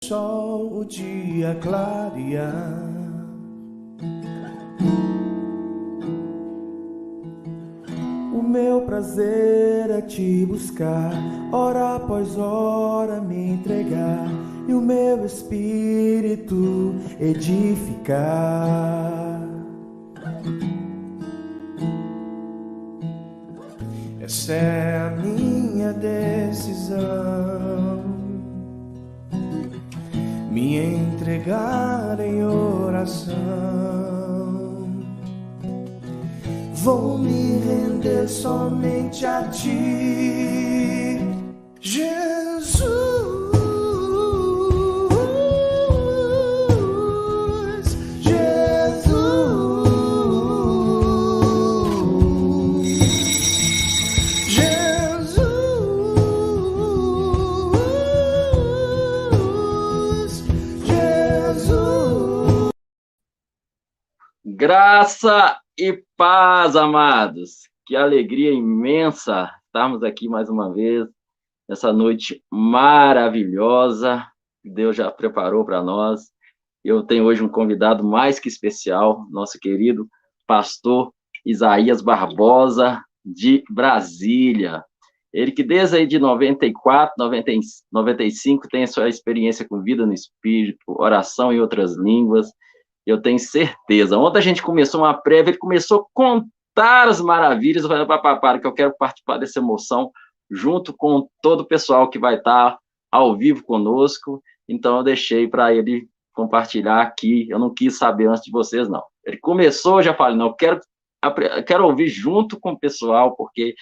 Sol, o dia clarear. O meu prazer é te buscar, hora após hora me entregar, e o meu espírito edificar. Essa é a minha decisão, me entregar em oração. Vou me render somente a ti, Jesus, Jesus, Jesus. Graça e paz, amados. Que alegria imensa estarmos aqui mais uma vez, nessa noite maravilhosa que Deus já preparou para nós. Eu tenho hoje um convidado mais que especial, nosso querido pastor Isaías Barbosa, de Brasília. Ele que desde aí de 94, 95 tem a sua experiência com vida no Espírito, oração em outras línguas. Eu tenho certeza. Ontem a gente começou uma prévia, ele começou a contar as maravilhas. Eu falei, para que eu quero participar dessa emoção junto com todo o pessoal que vai estar ao vivo conosco. Então eu deixei para ele compartilhar aqui. Eu não quis saber antes de vocês, não. Ele começou, eu já falei, não, eu quero ouvir junto com o pessoal, porque,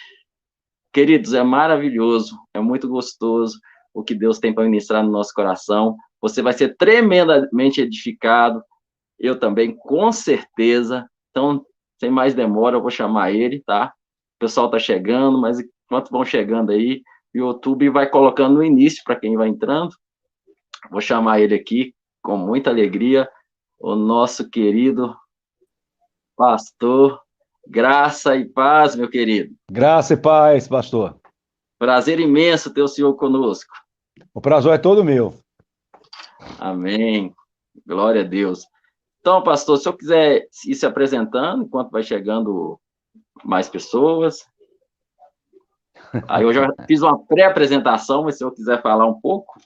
queridos, é maravilhoso, é muito gostoso o que Deus tem para ministrar no nosso coração. Você vai ser tremendamente edificado. Eu também, com certeza. Então, sem mais demora, eu vou chamar ele, tá? O pessoal tá chegando, mas enquanto vão chegando aí, o YouTube vai colocando no início para quem vai entrando. Vou chamar ele aqui com muita alegria, o nosso querido pastor. Graça e paz, meu querido. Graça e paz, pastor. Prazer imenso ter o senhor conosco. O prazer é todo meu. Amém. Glória a Deus. Então, pastor, se o senhor quiser ir se apresentando, enquanto vai chegando mais pessoas. Aí eu já fiz uma pré-apresentação, mas se eu quiser falar um pouco.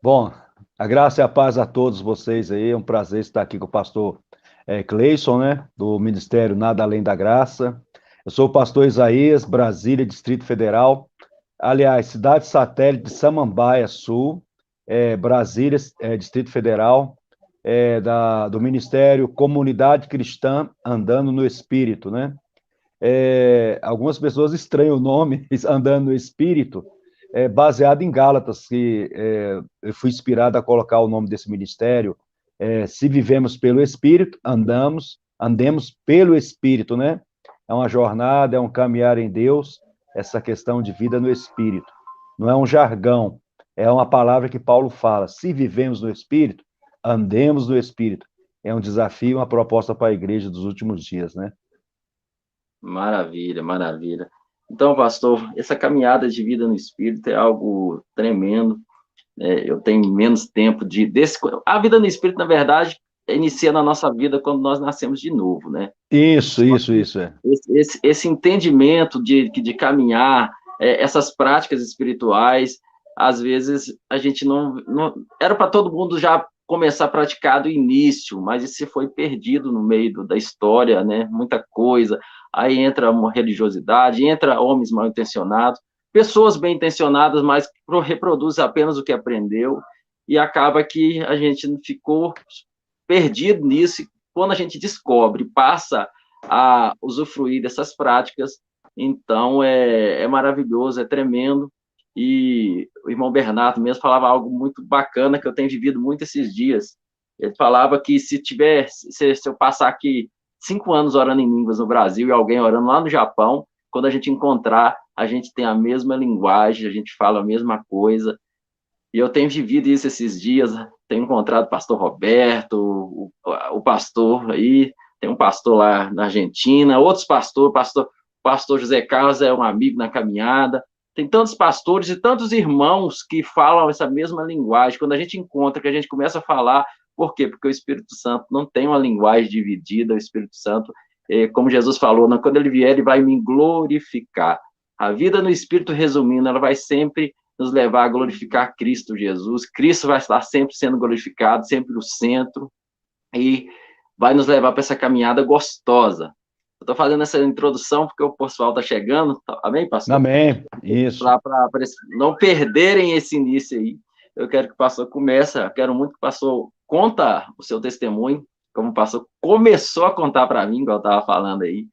Bom, a graça e a paz a todos vocês aí. É um prazer estar aqui com o pastor Cleison, né? Do Ministério Nada Além da Graça. Eu sou o pastor Isaías, Brasília, Distrito Federal. Aliás, cidade satélite de Samambaia Sul, Brasília, Distrito Federal. Do Ministério Comunidade Cristã Andando no Espírito, né? Algumas pessoas estranham o nome, Andando no Espírito, baseado em Gálatas, que eu fui inspirado a colocar o nome desse ministério. Se vivemos pelo Espírito, andemos pelo Espírito, né? É uma jornada, é um caminhar em Deus, essa questão de vida no Espírito. Não é um jargão, é uma palavra que Paulo fala. Se vivemos no Espírito, andemos no Espírito. É um desafio, uma proposta para a igreja dos últimos dias, né? Maravilha, maravilha. Então, pastor, essa caminhada de vida no Espírito é algo tremendo. Eu tenho menos tempo A vida no Espírito, na verdade, inicia na nossa vida quando nós nascemos de novo, né? Isso. Esse entendimento de caminhar, essas práticas espirituais, às vezes a gente não era para todo mundo já começar a praticar do início, mas isso foi perdido no meio da história, né? Muita coisa. Aí entra uma religiosidade, entra homens mal intencionados, pessoas bem intencionadas, mas reproduzem apenas o que aprendeu, e acaba que a gente ficou perdido nisso. E quando a gente descobre, passa a usufruir dessas práticas, então é maravilhoso, é tremendo. E o irmão Bernardo mesmo falava algo muito bacana que eu tenho vivido muito esses dias. Ele falava que se eu passar aqui 5 anos orando em línguas no Brasil e alguém orando lá no Japão, quando a gente encontrar, a gente tem a mesma linguagem, a gente fala a mesma coisa. E eu tenho vivido isso esses dias, tenho encontrado o pastor Roberto, o pastor aí, tem um pastor lá na Argentina, outros pastor José Carlos é um amigo na caminhada. tem tantos pastores e tantos irmãos que falam essa mesma linguagem. Quando a gente encontra, que a gente começa a falar, por quê? Porque o Espírito Santo não tem uma linguagem dividida, o Espírito Santo, como Jesus falou, quando ele vier, ele vai me glorificar. A vida no Espírito, resumindo, ela vai sempre nos levar a glorificar Cristo Jesus. Cristo vai estar sempre sendo glorificado, sempre no centro, e vai nos levar para essa caminhada gostosa. Eu estou fazendo essa introdução porque o pessoal está chegando, amém, pastor? Amém, isso. Para não perderem esse início aí, eu quero que o pastor comece, eu quero muito que o pastor conta o seu testemunho, como o pastor começou a contar para mim, igual eu estava falando aí,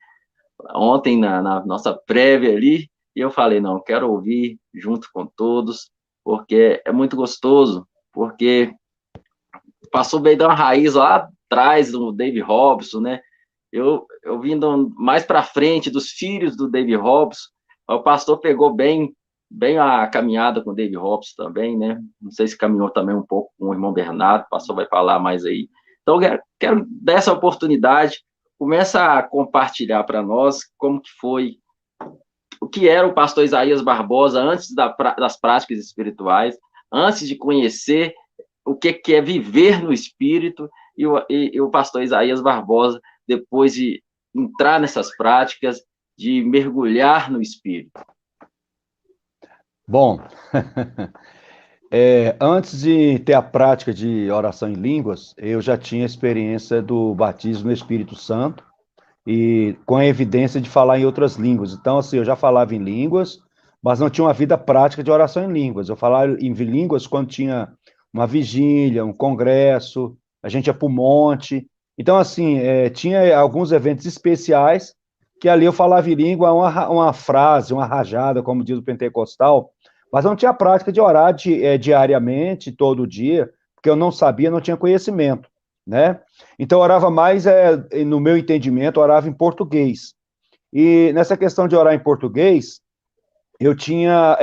ontem na nossa prévia ali, e eu falei, não, eu quero ouvir junto com todos, porque é muito gostoso, porque passou bem da uma raiz lá atrás do David Robson, né? Eu vindo mais para frente dos filhos do David Robson, o pastor pegou bem a caminhada com o David Robson também, né? Não sei se caminhou também um pouco com o irmão Bernardo, o pastor vai falar mais aí. Então, eu quero dar essa oportunidade, começa a compartilhar para nós como que foi, o que era o pastor Isaías Barbosa antes das práticas espirituais, antes de conhecer o que é viver no Espírito, e o pastor Isaías Barbosa, depois de entrar nessas práticas, de mergulhar no Espírito. Bom, antes de ter a prática de oração em línguas, eu já tinha experiência do batismo no Espírito Santo, e com a evidência de falar em outras línguas. Então, assim, eu já falava em línguas, mas não tinha uma vida prática de oração em línguas. Eu falava em línguas quando tinha uma vigília, um congresso, a gente ia para o monte. Então, assim, tinha alguns eventos especiais que ali eu falava em língua, uma frase, uma rajada, como diz o pentecostal, mas não tinha prática de orar diariamente, todo dia, porque eu não sabia, não tinha conhecimento, né? Então, eu orava mais, no meu entendimento, eu orava em português. E nessa questão de orar em português, eu tinha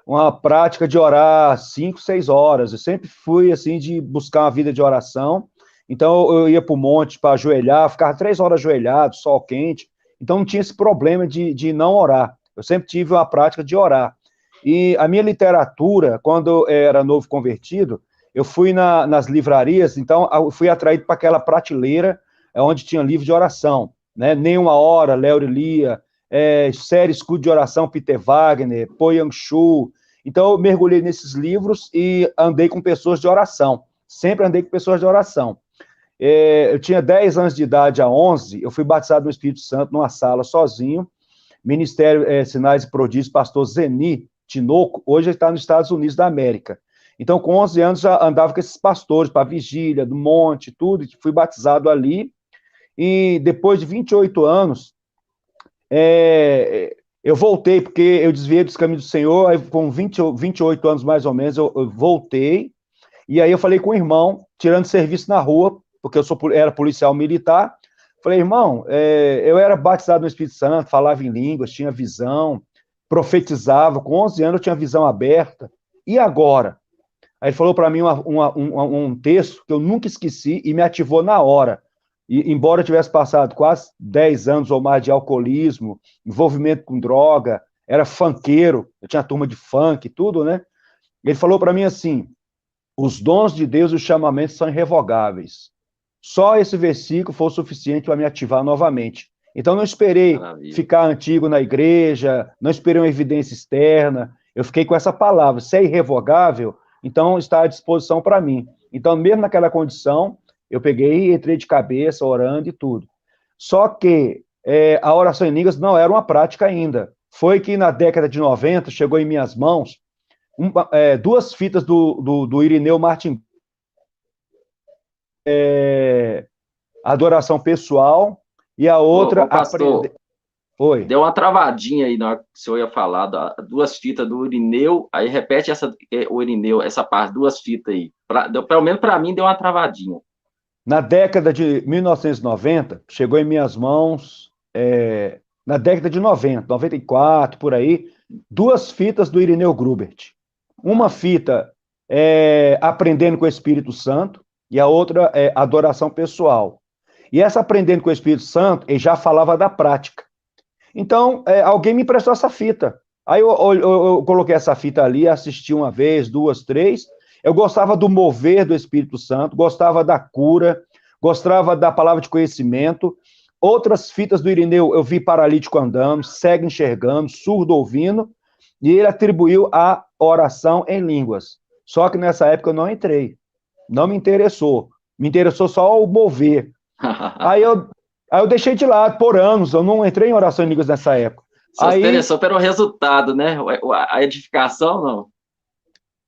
uma prática de orar 5, 6 horas. Eu sempre fui, assim, de buscar uma vida de oração. Então, eu ia para o monte para ajoelhar, ficava 3 horas ajoelhado, sol quente. Então, não tinha esse problema de não orar. Eu sempre tive uma prática de orar. E a minha literatura, quando eu era novo convertido, eu fui nas livrarias, então eu fui atraído para aquela prateleira onde tinha livro de oração, né? Nenhuma Hora, Léo Lia, série Escudo de Oração, Peter Wagner, Po Yang Shu. Então eu mergulhei nesses livros e andei com pessoas de oração, sempre andei com pessoas de oração. Eu tinha 10 anos de idade, a 11, eu fui batizado no Espírito Santo numa sala sozinho, Ministério Sinais e Prodígios, pastor Zeni Tinoco, hoje ele está nos Estados Unidos da América. Então, com 11 anos, já andava com esses pastores, para vigília, do monte, tudo, e fui batizado ali, e depois de 28 anos, eu voltei, porque eu desviei dos caminhos do Senhor, aí com 28 anos mais ou menos, eu voltei, e aí eu falei com o irmão, tirando serviço na rua, porque era policial militar, falei, irmão, eu era batizado no Espírito Santo, falava em línguas, tinha visão, profetizava, com 11 anos eu tinha visão aberta, e agora? Aí ele falou para mim um texto que eu nunca esqueci e me ativou na hora. E, embora eu tivesse passado quase 10 anos ou mais de alcoolismo, envolvimento com droga, era funkeiro, eu tinha turma de funk, tudo, né? Ele falou para mim assim, os dons de Deus e os chamamentos são irrevogáveis. Só esse versículo foi o suficiente para me ativar novamente. Então, não esperei ficar antigo na igreja, não esperei uma evidência externa, eu fiquei com essa palavra, se é irrevogável, então está à disposição para mim. Então, mesmo naquela condição, eu peguei e entrei de cabeça, orando e tudo. Só que a oração em línguas não era uma prática ainda. Foi que na década de 90, chegou em minhas mãos, 2 fitas do Irineu Martin, adoração pessoal, e a outra... Pastor, Oi. Deu uma travadinha aí na hora que o senhor ia falar, 2 fitas do Irineu, aí repete o Irineu, essa parte, 2 fitas aí. Pelo menos para mim deu uma travadinha. Na década de 1990, chegou em minhas mãos, na década de 90, 94, por aí, 2 fitas do Irineu Grubert. Uma fita Aprendendo com o Espírito Santo, e a outra é Adoração Pessoal. E essa Aprendendo com o Espírito Santo, ele já falava da prática. Então, alguém me emprestou essa fita. Aí eu coloquei essa fita ali, assisti uma vez, duas, três. Eu gostava do mover do Espírito Santo, gostava da cura, gostava da palavra de conhecimento. Outras fitas do Irineu, eu vi paralítico andando, cego enxergando, surdo ouvindo, e ele atribuiu a oração em línguas. Só que nessa época eu não entrei. Não me interessou. Me interessou só o mover. Aí eu deixei de lado por anos, eu não entrei em oração em línguas nessa época. Só se interessou pelo resultado, né? A edificação,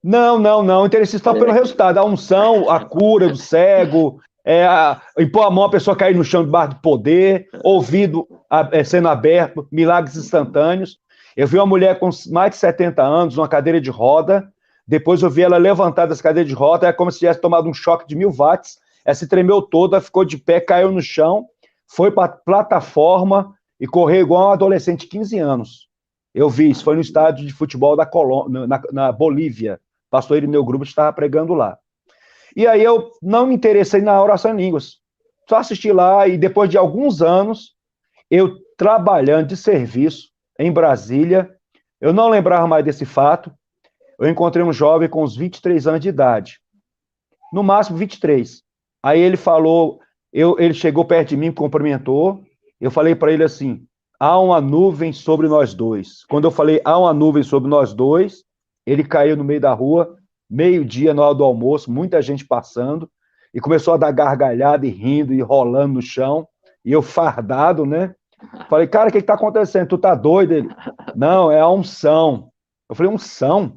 não. Não, interessei só pelo resultado, a unção, a cura do cego, impor a mão, a pessoa cair no chão debaixo do poder, ouvido sendo aberto, milagres instantâneos. Eu vi uma mulher com mais de 70 anos, uma cadeira de roda, depois eu vi ela levantar dessa cadeira de roda, é como se tivesse tomado um choque de 1000 watts, ela se tremeu toda, ficou de pé, caiu no chão, foi para a plataforma e correu igual um adolescente de 15 anos. Eu vi isso, foi no estádio de futebol da na Bolívia. Pastor Irineu Gruber estava pregando lá. E aí eu não me interessei na oração em línguas. Só assisti lá e depois de alguns anos, eu trabalhando de serviço em Brasília, eu não lembrava mais desse fato, eu encontrei um jovem com uns 23 anos de idade. No máximo 23. Aí ele falou, ele chegou perto de mim, me cumprimentou, eu falei para ele assim, há uma nuvem sobre nós dois. Quando eu falei, há uma nuvem sobre nós dois, ele caiu no meio da rua, meio-dia, na hora do almoço, muita gente passando, e começou a dar gargalhada e rindo e rolando no chão, e eu fardado, né? Falei, cara, o que está acontecendo? Tu tá doido? Ele, não, é a unção. Eu falei, unção?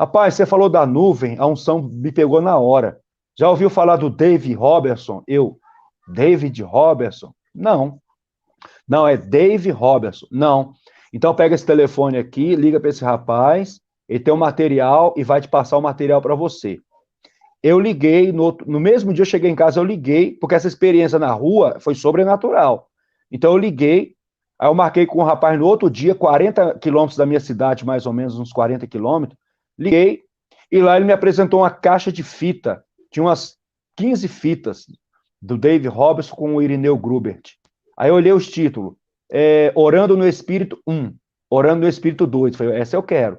Rapaz, você falou da nuvem, a unção me pegou na hora. Já ouviu falar do David Robertson? David Robertson? Não. Não, é Dave Robertson. Não. Então pega esse telefone aqui, liga para esse rapaz, ele tem um material e vai te passar o material para você. Eu liguei, no mesmo dia eu cheguei em casa, eu liguei, porque essa experiência na rua foi sobrenatural. Então eu liguei, aí eu marquei com o rapaz no outro dia, 40 quilômetros da minha cidade, mais ou menos, uns 40 quilômetros, liguei, e lá ele me apresentou uma caixa de fita, tinha umas 15 fitas do Dave Robertson com o Irineu Grubert. Aí eu olhei os títulos, Orando no Espírito 1, Orando no Espírito 2, falei, essa eu quero.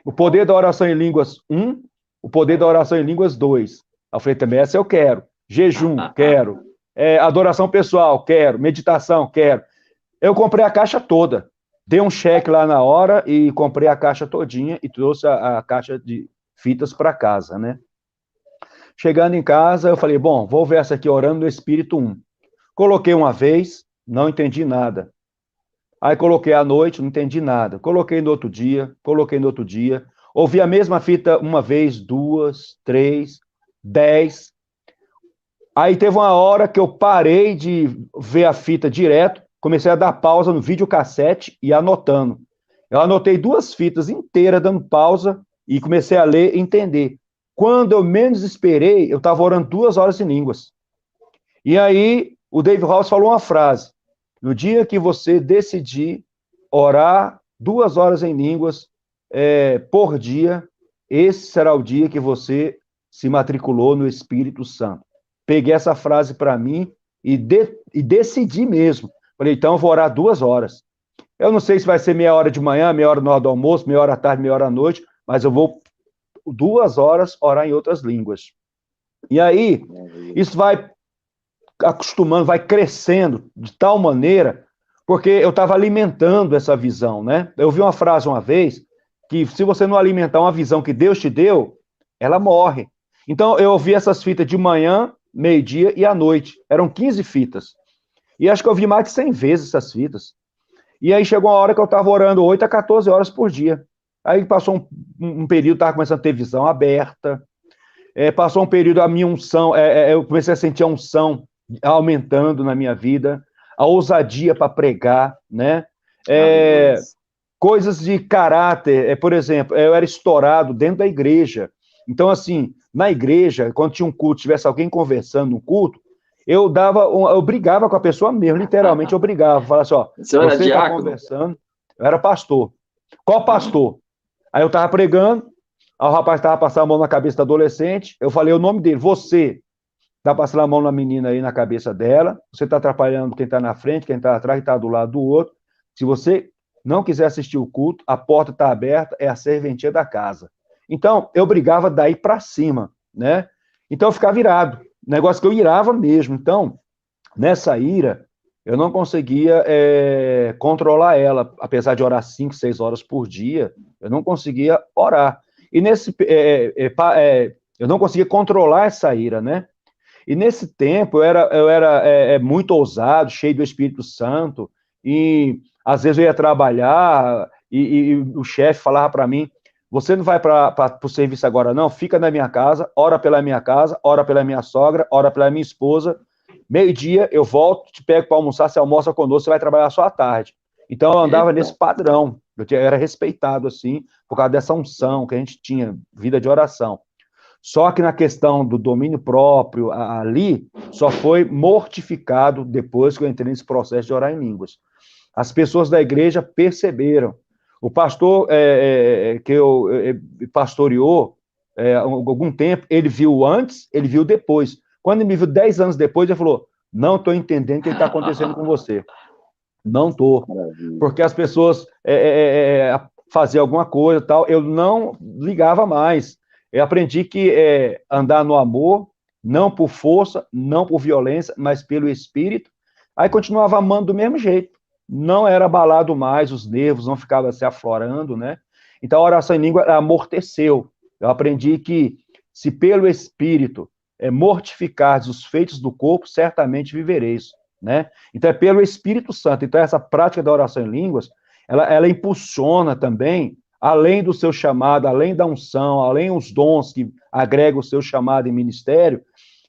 O Poder da Oração em Línguas 1, o Poder da Oração em Línguas 2. Aí eu falei, também essa eu quero. Jejum, quero. Adoração pessoal, quero. Meditação, quero. Eu comprei a caixa toda. Dei um cheque lá na hora e comprei a caixa todinha e trouxe a caixa de fitas para casa, né? Chegando em casa, eu falei, bom, vou ver essa aqui, Orando no Espírito 1. Coloquei uma vez, não entendi nada. Aí coloquei à noite, não entendi nada. Coloquei no outro dia, ouvi a mesma fita uma vez, 2, 3, 10. Aí teve uma hora que eu parei de ver a fita direto, comecei a dar pausa no videocassete e anotando. Eu anotei 2 fitas inteiras, dando pausa, e comecei a ler e entender. Quando eu menos esperei, eu estava orando 2 horas em línguas. E aí, o Dave House falou uma frase, no dia que você decidir orar 2 horas em línguas por dia, esse será o dia que você se matriculou no Espírito Santo. Peguei essa frase para mim e decidi mesmo. Falei, então eu vou orar 2 horas. Eu não sei se vai ser meia hora de manhã, meia hora na hora do almoço, meia hora à tarde, meia hora à noite, mas eu vou 2 horas orar em outras línguas. E aí, isso vai acostumando, vai crescendo de tal maneira, porque eu estava alimentando essa visão, né? Eu vi uma frase uma vez, que se você não alimentar uma visão que Deus te deu, ela morre. Então, eu ouvi essas fitas de manhã, meio-dia e à noite. Eram 15 fitas. E acho que eu vi mais de 100 vezes essas fitas. E aí chegou uma hora que eu estava orando 8 a 14 horas por dia. Aí passou um período, estava começando a ter visão aberta. Passou um período, a minha unção, eu comecei a sentir a unção aumentando na minha vida, a ousadia para pregar, né? Coisas de caráter, por exemplo, eu era estourado dentro da igreja. Então, assim, na igreja, quando tinha um culto, tivesse alguém conversando no culto, eu brigava com a pessoa mesmo, literalmente eu brigava. Falava assim, ó, você está conversando. Eu era pastor. Qual pastor? Aí eu estava pregando, aí o rapaz estava passando a mão na cabeça do adolescente, eu falei o nome dele, você está passando a mão na menina aí na cabeça dela, você está atrapalhando quem está na frente, quem está atrás, quem está do lado do outro, Se você não quiser assistir o culto, a porta está aberta, é a serventia da casa. Então, eu brigava daí para cima, né? Então, eu ficava irado. Negócio que eu irava mesmo. Então, nessa ira, eu não conseguia controlar ela. Apesar de orar 5, 6 horas por dia, eu não conseguia orar. E eu não conseguia controlar essa ira, né? E nesse tempo eu era muito ousado, cheio do Espírito Santo, e às vezes eu ia trabalhar e o chefe falava para mim: você não vai para o serviço agora, não? Fica na minha casa, ora pela minha casa, ora pela minha sogra, ora pela minha esposa. Meio-dia eu volto, te pego para almoçar, você almoça conosco, você vai trabalhar só à tarde. Então eu andava nesse padrão, eu era respeitado assim, por causa dessa unção que a gente tinha, vida de oração. Só que na questão do domínio próprio, ali, só foi mortificado depois que eu entrei nesse processo de orar em línguas. As pessoas da igreja perceberam. O pastor que eu pastoreou algum tempo, ele viu antes, ele viu depois. Quando ele me viu 10 anos depois, ele falou: não estou entendendo o que está acontecendo com você. Não estou. Porque as pessoas faziam alguma coisa e tal, eu não ligava mais. Eu aprendi que andar no amor, não por força, não por violência, mas pelo Espírito. Aí continuava amando do mesmo jeito. Não era abalado mais, os nervos não ficavam se aflorando, né? Então a oração em língua amorteceu. Eu aprendi que se pelo Espírito mortificares os feitos do corpo, certamente vivereis, né? Então é pelo Espírito Santo. Então essa prática da oração em línguas, ela impulsiona também, além do seu chamado, além da unção, além dos dons que agrega o seu chamado em ministério,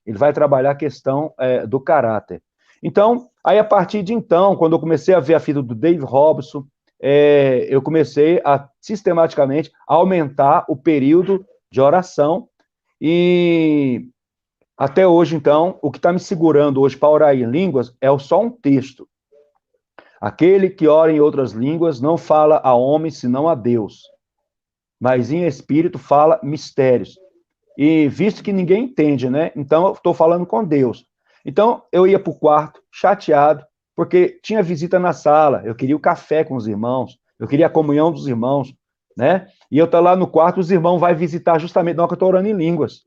ele vai trabalhar a questão do caráter. Então, aí a partir de então, quando eu comecei a ver a vida do Dave Robson, eu comecei a sistematicamente aumentar o período de oração, e até hoje, então, o que está me segurando hoje para orar em línguas é só um texto. Aquele que ora em outras línguas não fala a homem, senão a Deus, mas em espírito fala mistérios. E visto que ninguém entende, né? Então eu estou falando com Deus. Então eu ia para o quarto chateado, porque tinha visita na sala, eu queria o café com os irmãos, eu queria a comunhão dos irmãos, né? E eu estou lá no quarto, os irmãos vão visitar justamente na hora que eu estou orando em línguas.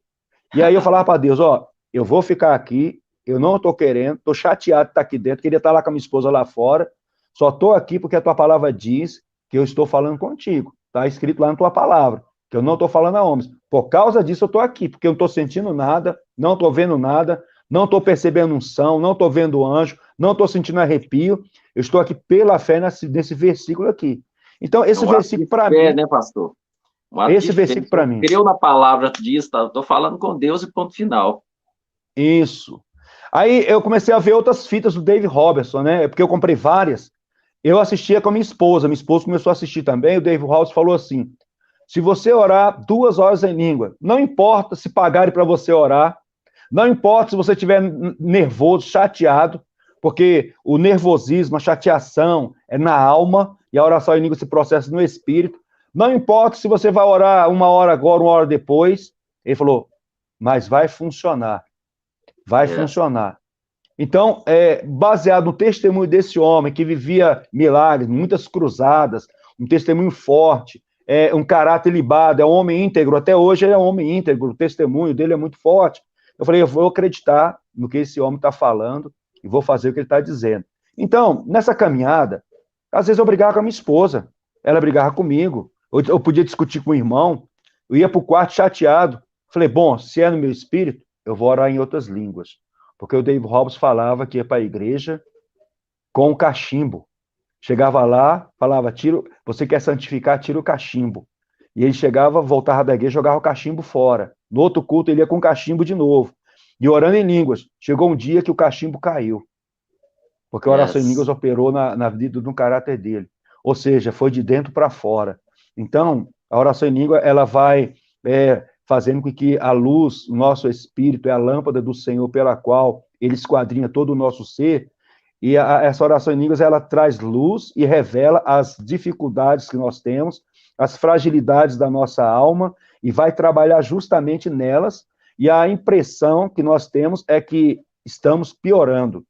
E aí eu falava para Deus: ó, eu vou ficar aqui, eu não estou querendo, estou chateado de estar aqui dentro, queria estar lá com a minha esposa lá fora, só estou aqui porque a tua palavra diz que eu estou falando contigo. Está escrito lá na tua palavra, que eu não estou falando a homens. Por causa disso eu estou aqui, porque eu não estou sentindo nada, não estou vendo nada, não estou percebendo unção, não estou vendo anjo, não estou sentindo arrepio. Eu estou aqui pela fé nesse versículo aqui. Então, esse versículo para mim... né, pastor? Esse versículo para mim... Creu na palavra disso, tá? Estou falando com Deus e ponto final. Isso. Aí eu comecei a ver outras fitas do Dave Robertson, né? Porque eu comprei várias. Eu assistia com a minha esposa começou a assistir também. O Dave Robertson falou assim: se você orar 2 horas em língua, não importa se pagarem para você orar, não importa se você estiver nervoso, chateado, porque o nervosismo, a chateação é na alma, e a oração em língua se processa no espírito. Não importa se você vai orar 1 hora agora, 1 hora depois. Ele falou: mas vai funcionar. Vai funcionar. Então, baseado no testemunho desse homem que vivia milagres, muitas cruzadas, um testemunho forte, um caráter libado, é um homem íntegro, até hoje ele é um homem íntegro, o testemunho dele é muito forte. Eu falei: eu vou acreditar no que esse homem está falando e vou fazer o que ele está dizendo. Então, nessa caminhada, às vezes eu brigava com a minha esposa, ela brigava comigo, eu podia discutir com o irmão, eu ia para o quarto chateado. Falei: bom, se é no meu espírito, eu vou orar em outras línguas. Porque o Dave Robertson falava que ia para a igreja com o cachimbo. Chegava lá, falava: você quer santificar, tira o cachimbo. E ele chegava, voltava da igreja, jogava o cachimbo fora. No outro culto, ele ia com o cachimbo de novo. E orando em línguas. Chegou um dia que o cachimbo caiu. Porque a oração em línguas operou na vida, no caráter dele. Ou seja, foi de dentro para fora. Então, a oração em língua, ela vai fazendo com que a luz, o nosso espírito, é a lâmpada do Senhor pela qual ele esquadrinha todo o nosso ser, e essa oração em línguas, ela traz luz e revela as dificuldades que nós temos, as fragilidades da nossa alma, e vai trabalhar justamente nelas, e a impressão que nós temos é que estamos piorando.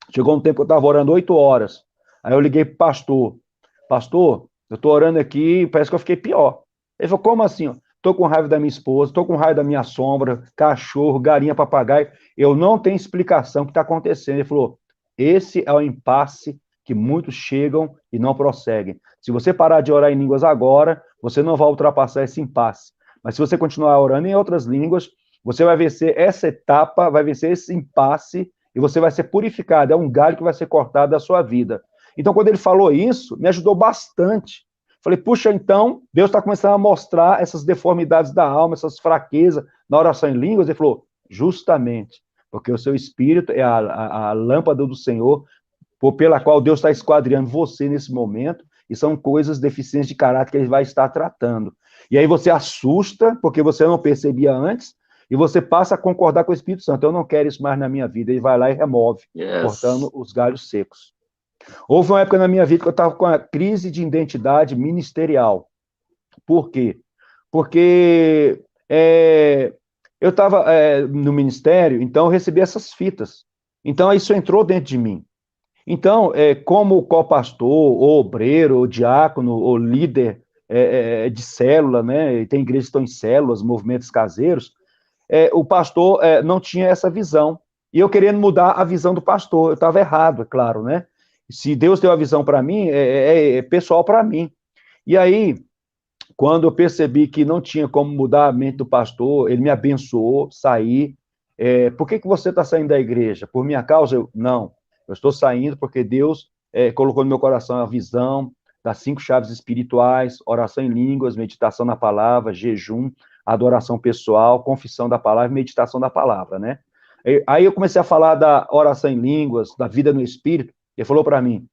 Chegou um tempo que eu estava orando 8 horas, Aí eu liguei pro pastor, eu estou orando aqui, parece que eu fiquei pior. Ele falou, como assim? Estou com raiva da minha esposa, estou com raiva da minha sombra, cachorro, galinha, papagaio, eu não tenho explicação o que está acontecendo. Ele falou, esse é o impasse que muitos chegam e não prosseguem. Se você parar de orar em línguas agora, você não vai ultrapassar esse impasse. Mas se você continuar orando em outras línguas, você vai vencer essa etapa, vai vencer esse impasse, e você vai ser purificado. É um galho que vai ser cortado da sua vida. Então, quando ele falou isso, me ajudou bastante. Falei, puxa, então, Deus está começando a mostrar essas deformidades da alma, essas fraquezas na oração em línguas. Ele falou, justamente, porque o seu espírito é a lâmpada do Senhor, pela qual Deus está esquadriando você nesse momento, e são coisas, deficiências de caráter que ele vai estar tratando. E aí você assusta, porque você não percebia antes, e você passa a concordar com o Espírito Santo. Eu não quero isso mais na minha vida. Ele vai lá e remove, cortando os galhos secos. Houve uma época na minha vida que eu estava com a crise de identidade ministerial. Por quê? Porque eu estava no ministério, então eu recebi essas fitas. Então isso entrou dentro de mim. Então, como co-pastor, ou obreiro, ou diácono, ou líder de célula, né? Tem igrejas que estão em células, movimentos caseiros, o pastor não tinha essa visão. E eu querendo mudar a visão do pastor, eu estava errado, é claro, né? Se Deus deu a visão para mim, é pessoal para mim. E aí, quando eu percebi que não tinha como mudar a mente do pastor, ele me abençoou, saí. Por que você está saindo da igreja? Por minha causa? Não. Eu estou saindo porque Deus colocou no meu coração a visão das 5 chaves espirituais, oração em línguas, meditação na palavra, jejum, adoração pessoal, confissão da palavra e meditação da palavra, né? Aí eu comecei a falar da oração em línguas, da vida no espírito. Ele falou para mim,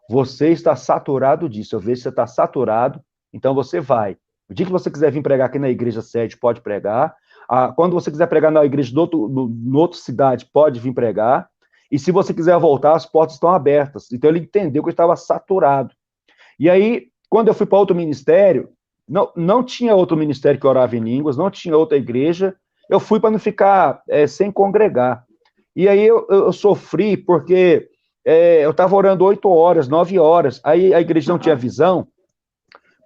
você está saturado disso, eu vejo que você está saturado, então você vai. O dia que você quiser vir pregar aqui na igreja sede, pode pregar. Quando você quiser pregar na igreja de outra cidade, pode vir pregar. E se você quiser voltar, as portas estão abertas. Então ele entendeu que eu estava saturado. E aí, quando eu fui para outro ministério, não tinha outro ministério que orava em línguas, não tinha outra igreja, eu fui para não ficar sem congregar. E aí eu sofri porque eu estava orando 8 horas, 9 horas, aí a igreja não tinha visão,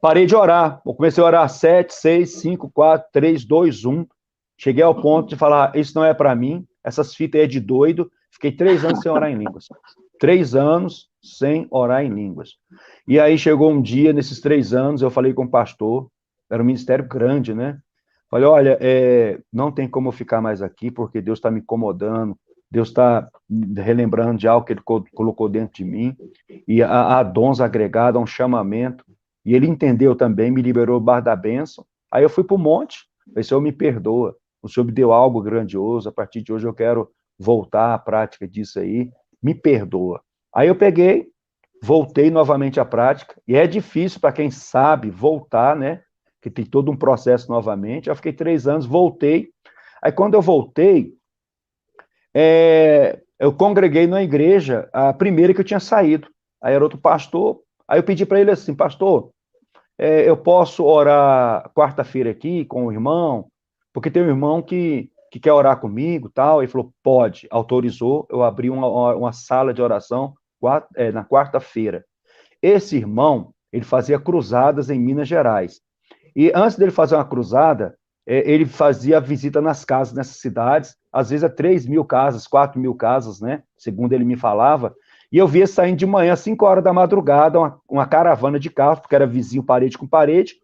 parei de orar, eu comecei a orar 7, 6, 5, 4, 3, 2, 1, cheguei ao ponto de falar, isso não é para mim, essas fitas aí é de doido, fiquei 3 anos sem orar em línguas, 3 anos sem orar em línguas. E aí chegou um dia, nesses 3 anos, eu falei com o pastor, era um ministério grande, né? Falei, olha, não tem como eu ficar mais aqui, porque Deus está me incomodando, Deus está relembrando de algo que Ele colocou dentro de mim, e há dons agregados, há um chamamento, e Ele entendeu também, me liberou o bar da bênção. Aí eu fui para o monte, falei, Senhor, me perdoa, o Senhor me deu algo grandioso, a partir de hoje eu quero voltar à prática disso aí, me perdoa. Aí eu peguei, voltei novamente à prática, e é difícil para quem sabe voltar, né, que tem todo um processo novamente. Eu fiquei 3 anos, voltei. Aí quando eu voltei, eu congreguei na igreja, a primeira que eu tinha saído. Aí era outro pastor, aí eu pedi para ele assim, pastor, eu posso orar quarta-feira aqui com o irmão? Porque tem um irmão que quer orar comigo, tal. Ele falou, pode, autorizou, eu abri uma sala de oração na quarta-feira. Esse irmão, ele fazia cruzadas em Minas Gerais. E antes dele fazer uma cruzada, ele fazia visita nas casas, nessas cidades, às vezes 3.000 casas, 4.000 casas, né? Segundo ele me falava. E eu via saindo de manhã, 5 horas da madrugada, uma caravana de carros, porque era vizinho, parede com parede,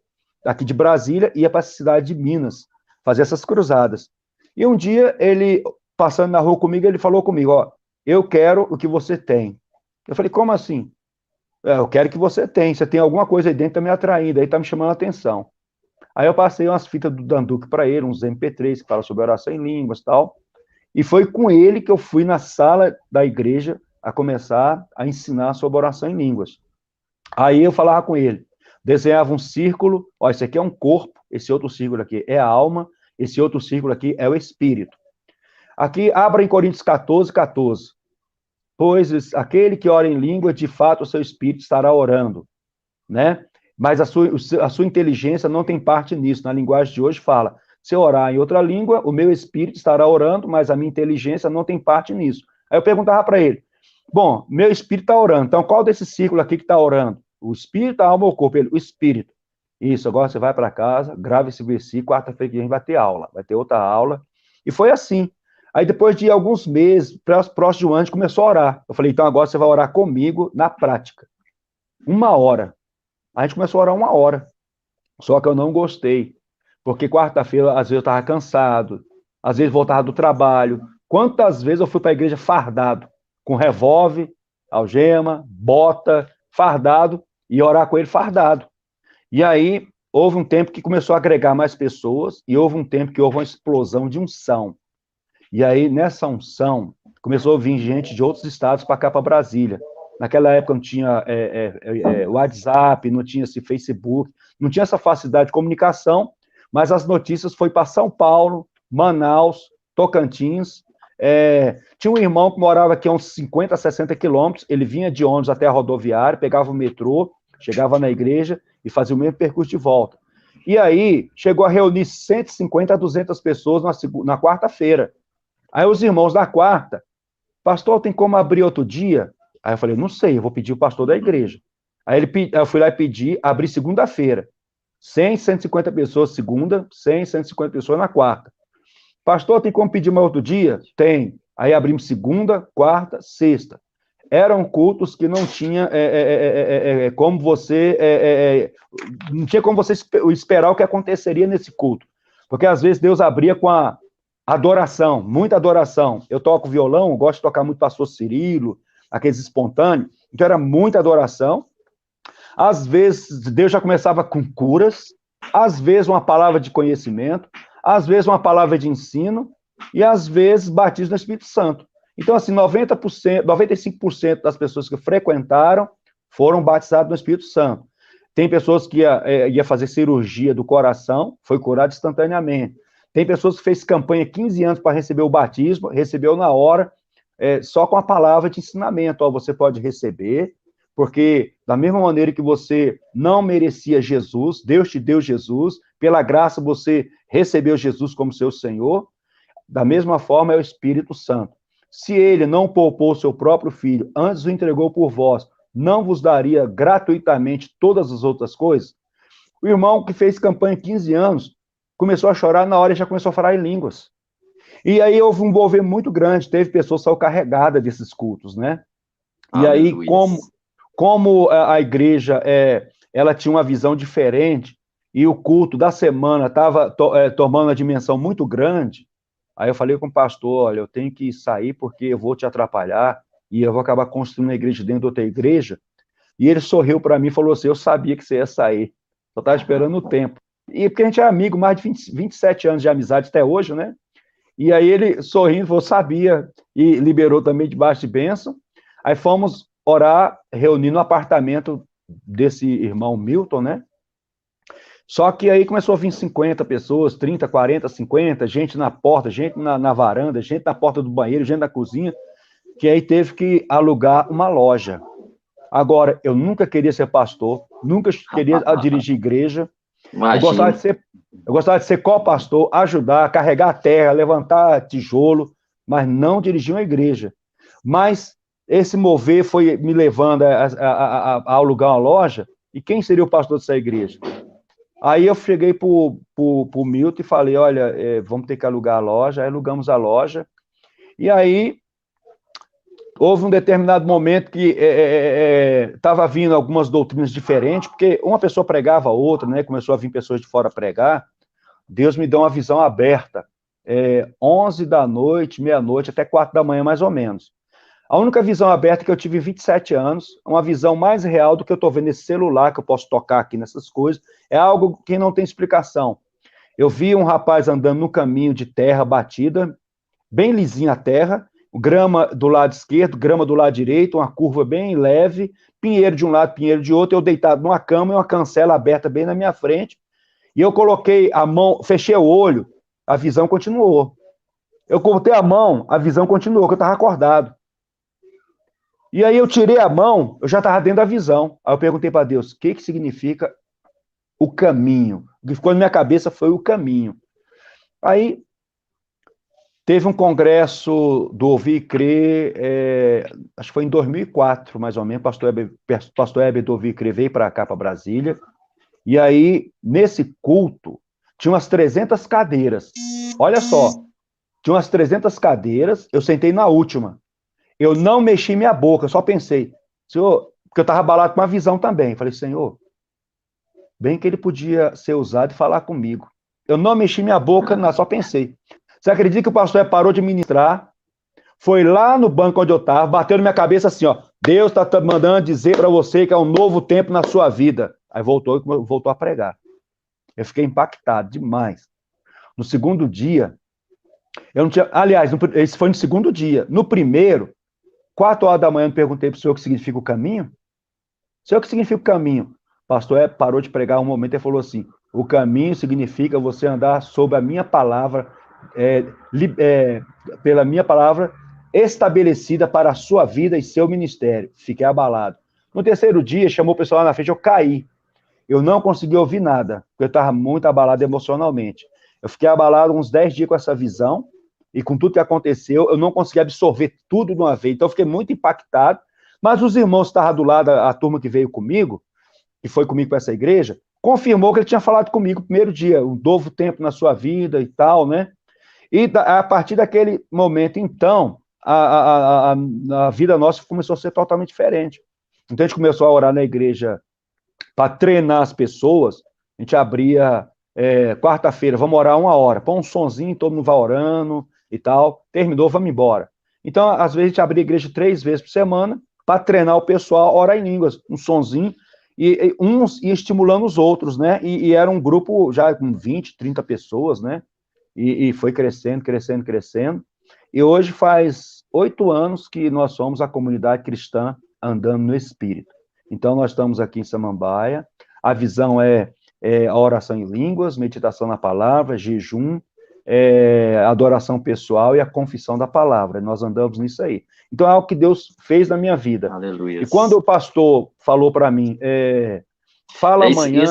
aqui de Brasília, ia para a cidade de Minas, fazer essas cruzadas. E um dia, ele, passando na rua comigo, ele falou comigo, ó, eu quero o que você tem. Eu falei, como assim? Eu quero que você tem alguma coisa aí dentro que tá me atraindo, aí tá me chamando a atenção. Aí eu passei umas fitas do Danduque para ele, uns MP3 que falam sobre oração em línguas e tal, e foi com ele que eu fui na sala da igreja a começar a ensinar sobre oração em línguas. Aí eu falava com ele, desenhava um círculo, ó, esse aqui é um corpo, esse outro círculo aqui é a alma, esse outro círculo aqui é o espírito. Aqui, abra em Coríntios 14, 14. Pois aquele que ora em língua, de fato o seu espírito estará orando, né? Mas a sua inteligência não tem parte nisso. Na linguagem de hoje fala, se eu orar em outra língua, o meu espírito estará orando, mas a minha inteligência não tem parte nisso. Aí eu perguntava para ele, Bom, meu espírito está orando. Então, qual desse círculo aqui que está orando? O espírito, a alma ou o corpo? O espírito. Isso, agora você vai para casa, grava esse versículo, quarta-feira que vem vai ter aula, vai ter outra aula. E foi assim. Aí depois de alguns meses, próximo de um ano, a gente começou a orar. Eu falei, então agora você vai orar comigo na prática. 1 hora. A gente começou a orar 1 hora. Só que eu não gostei. Porque quarta-feira, às vezes, eu estava cansado. Às vezes, voltava do trabalho. Quantas vezes eu fui para a igreja fardado? Com revólver, algema, bota, fardado. E orar com ele fardado. E aí, houve um tempo que começou a agregar mais pessoas, e houve um tempo que houve uma explosão de unção. E aí, nessa unção, começou a vir gente de outros estados para cá, para Brasília. Naquela época não tinha WhatsApp, não tinha esse Facebook, não tinha essa facilidade de comunicação, mas as notícias foi para São Paulo, Manaus, Tocantins. Tinha um irmão que morava aqui a uns 50, 60 quilômetros, ele vinha de ônibus até a rodoviária, pegava o metrô, chegava na igreja e fazia o mesmo percurso de volta. E aí, chegou a reunir 150 a 200 pessoas na quarta-feira. Aí os irmãos da quarta, pastor, tem como abrir outro dia? Aí eu falei, não sei, eu vou pedir o pastor da igreja. Aí eu fui lá e pedi, abri segunda-feira. 100, 150 pessoas segunda, 100, 150 pessoas na quarta. Pastor, tem como pedir mais outro dia? Tem. Aí abrimos segunda, quarta, sexta. Eram cultos que não tinha como você não tinha como você esperar o que aconteceria nesse culto, porque às vezes Deus abria com a adoração, muita adoração. Eu toco violão, gosto de tocar muito pastor Cirilo, aqueles espontâneos, então era muita adoração. Às vezes Deus já começava com curas, às vezes uma palavra de conhecimento, às vezes uma palavra de ensino, e às vezes batismo no Espírito Santo. Então, assim, 90%, 95% das pessoas que frequentaram foram batizadas no Espírito Santo. Tem pessoas que ia fazer cirurgia do coração, foi curado instantaneamente. Tem pessoas que fez campanha 15 anos para receber o batismo, recebeu na hora, só com a palavra de ensinamento. Ó, você pode receber, porque da mesma maneira que você não merecia Jesus, Deus te deu Jesus, pela graça você recebeu Jesus como seu Senhor, da mesma forma é o Espírito Santo. Se ele não poupou seu próprio filho, antes o entregou por vós, não vos daria gratuitamente todas as outras coisas? O irmão que fez campanha 15 anos, começou a chorar na hora e já começou a falar em línguas. E aí houve um envolvimento muito grande, teve pessoas que saíram carregadas desses cultos, né? E aí, como a igreja ela tinha uma visão diferente, e o culto da semana estava tomando uma dimensão muito grande, aí eu falei com o pastor, olha, eu tenho que sair porque eu vou te atrapalhar e eu vou acabar construindo uma igreja dentro de outra igreja. E ele sorriu para mim e falou assim, eu sabia que você ia sair, só estava esperando o tempo. E porque a gente é amigo, mais de 27 anos de amizade até hoje, né? E aí ele sorrindo, falou, sabia, e liberou também debaixo de bênção. Aí fomos orar, reunir no apartamento desse irmão Milton, né? Só que aí começou a vir 50 pessoas, 30, 40, 50, gente na porta, gente na varanda, gente na porta do banheiro, gente na cozinha, que aí teve que alugar uma loja. Agora, eu nunca queria ser pastor, nunca queria dirigir igreja. Eu gostava de ser co-pastor, ajudar, carregar a terra, levantar tijolo, mas não dirigir uma igreja. Mas esse mover foi me levando a alugar uma loja, e quem seria o pastor dessa igreja? Aí eu cheguei para o Milton e falei, olha, vamos ter que alugar a loja. Aí alugamos a loja. E aí houve um determinado momento que estava vindo algumas doutrinas diferentes, porque uma pessoa pregava a outra, né? Começou a vir pessoas de fora pregar. Deus me deu uma visão aberta. 11 da noite, meia-noite, até 4 da manhã, mais ou menos. A única visão aberta que eu tive em 27 anos, uma visão mais real do que eu estou vendo nesse celular, que eu posso tocar aqui nessas coisas, é algo que não tem explicação. Eu vi um rapaz andando no caminho de terra batida, bem lisinha a terra, grama do lado esquerdo, grama do lado direito, uma curva bem leve, pinheiro de um lado, pinheiro de outro, eu deitado numa cama e uma cancela aberta bem na minha frente, e eu coloquei a mão, fechei o olho, a visão continuou. Eu cortei a mão, a visão continuou, que eu estava acordado. E aí eu tirei a mão, eu já estava dentro da visão. Aí eu perguntei para Deus, o que significa o caminho? O que ficou na minha cabeça foi o caminho. Aí teve um congresso do Ouvir e Crer, acho que foi em 2004, mais ou menos, pastor Heber do Ouvir e Crer veio para cá, para Brasília, e aí, nesse culto, tinha umas 300 cadeiras. Olha só, tinha umas 300 cadeiras, eu sentei na última. Eu não mexi minha boca, eu só pensei, Senhor, porque eu estava abalado com uma visão também. Falei, Senhor, bem que ele podia ser usado e falar comigo. Eu não mexi minha boca, não, só pensei. Você acredita que o pastor parou de ministrar, foi lá no banco onde eu estava, bateu na minha cabeça assim, ó, Deus está mandando dizer para você que é um novo tempo na sua vida. Aí voltou a pregar. Eu fiquei impactado demais. No segundo dia, eu não tinha... Aliás, esse foi no segundo dia. No primeiro, 4 horas da manhã, eu perguntei para o senhor o que significa o caminho. Senhor, o que significa o caminho? O pastor parou de pregar um momento e falou assim, o caminho significa você andar sob a minha palavra, pela minha palavra estabelecida para a sua vida e seu ministério. Fiquei abalado. No terceiro dia, chamou o pessoal lá na frente, eu caí. Eu não consegui ouvir nada, porque eu estava muito abalado emocionalmente. Eu fiquei abalado uns 10 dias com essa visão, e com tudo que aconteceu, eu não consegui absorver tudo de uma vez. Então, eu fiquei muito impactado. Mas os irmãos que estavam do lado, a turma que veio comigo, que foi comigo para essa igreja, confirmou que ele tinha falado comigo no primeiro dia, um novo tempo na sua vida e tal, né? E a partir daquele momento, então, a vida nossa começou a ser totalmente diferente. Então, a gente começou a orar na igreja para treinar as pessoas. A gente abria quarta-feira, vamos orar 1 hora, põe um sonzinho, todo mundo vai orando e tal, terminou, vamos embora. Então, às vezes, a gente abria a igreja 3 vezes por semana para treinar o pessoal a orar em línguas, um sonzinho, e uns iam estimulando os outros, né? E era um grupo já com 20, 30 pessoas, né? E foi crescendo, crescendo, crescendo. E hoje faz 8 anos que nós somos a comunidade cristã andando no Espírito. Então, nós estamos aqui em Samambaia. A visão é a oração em línguas, meditação na palavra, jejum, adoração pessoal e a confissão da palavra. Nós andamos nisso aí. Então, é algo que Deus fez na minha vida. Aleluia. E quando o pastor falou para mim, fala amanhã...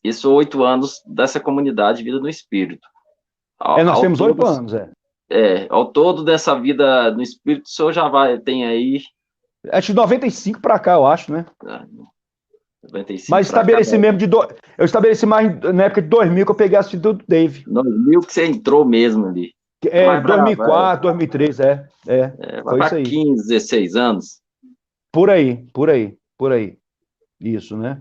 Isso 8 anos dessa comunidade Vida no Espírito. Nós temos 8 anos, ao todo dessa vida no Espírito, o senhor já tem aí... É de 95 para cá, eu acho, né? 95 mas estabeleci mesmo eu estabeleci mais na época de 2000 que eu peguei a assistida do Dave. 2000 que você entrou mesmo ali. 2004, 2003, foi isso aí. 15, 16 anos. Por aí. Isso, né?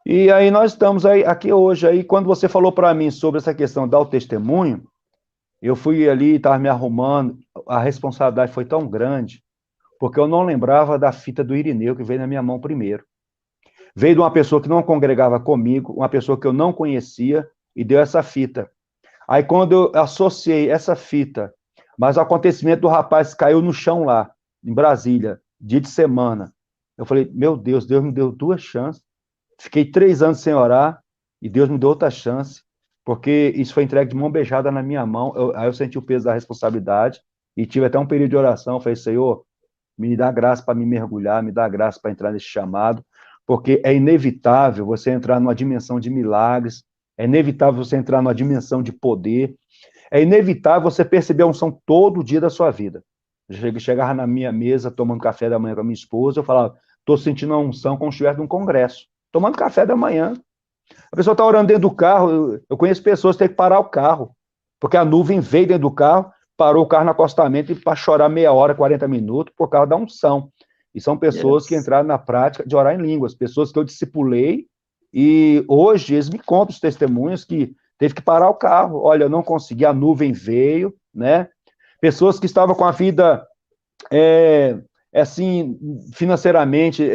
E aí nós estamos aqui hoje. Aí quando você falou para mim sobre essa questão de dar o testemunho, eu fui ali, estava me arrumando, a responsabilidade foi tão grande, porque eu não lembrava da fita do Irineu, que veio na minha mão primeiro. Veio de uma pessoa que não congregava comigo, uma pessoa que eu não conhecia, e deu essa fita. Aí, quando eu associei essa fita, mas o acontecimento do rapaz caiu no chão lá, em Brasília, dia de semana, eu falei, meu Deus me deu 2 chances. Fiquei 3 anos sem orar, e Deus me deu outra chance, porque isso foi entregue de mão beijada na minha mão. Aí eu senti o peso da responsabilidade, e tive até um período de oração. Eu falei, Senhor, me dá graça para me mergulhar, me dá graça para entrar nesse chamado, porque é inevitável você entrar numa dimensão de milagres, é inevitável você entrar numa dimensão de poder, é inevitável você perceber a unção todo dia da sua vida. Eu chegava na minha mesa, tomando café da manhã com a minha esposa, eu falava, estou sentindo a unção como se estivesse num congresso, tomando café da manhã. A pessoa está orando dentro do carro, eu conheço pessoas que têm que parar o carro, porque a nuvem veio dentro do carro, parou o carro no acostamento e para chorar meia hora, 40 minutos, por causa da unção. E são pessoas que entraram na prática de orar em línguas, pessoas que eu discipulei, e hoje eles me contam os testemunhos que teve que parar o carro. Olha, eu não consegui, a nuvem veio, né? Pessoas que estavam com a vida, assim, financeiramente,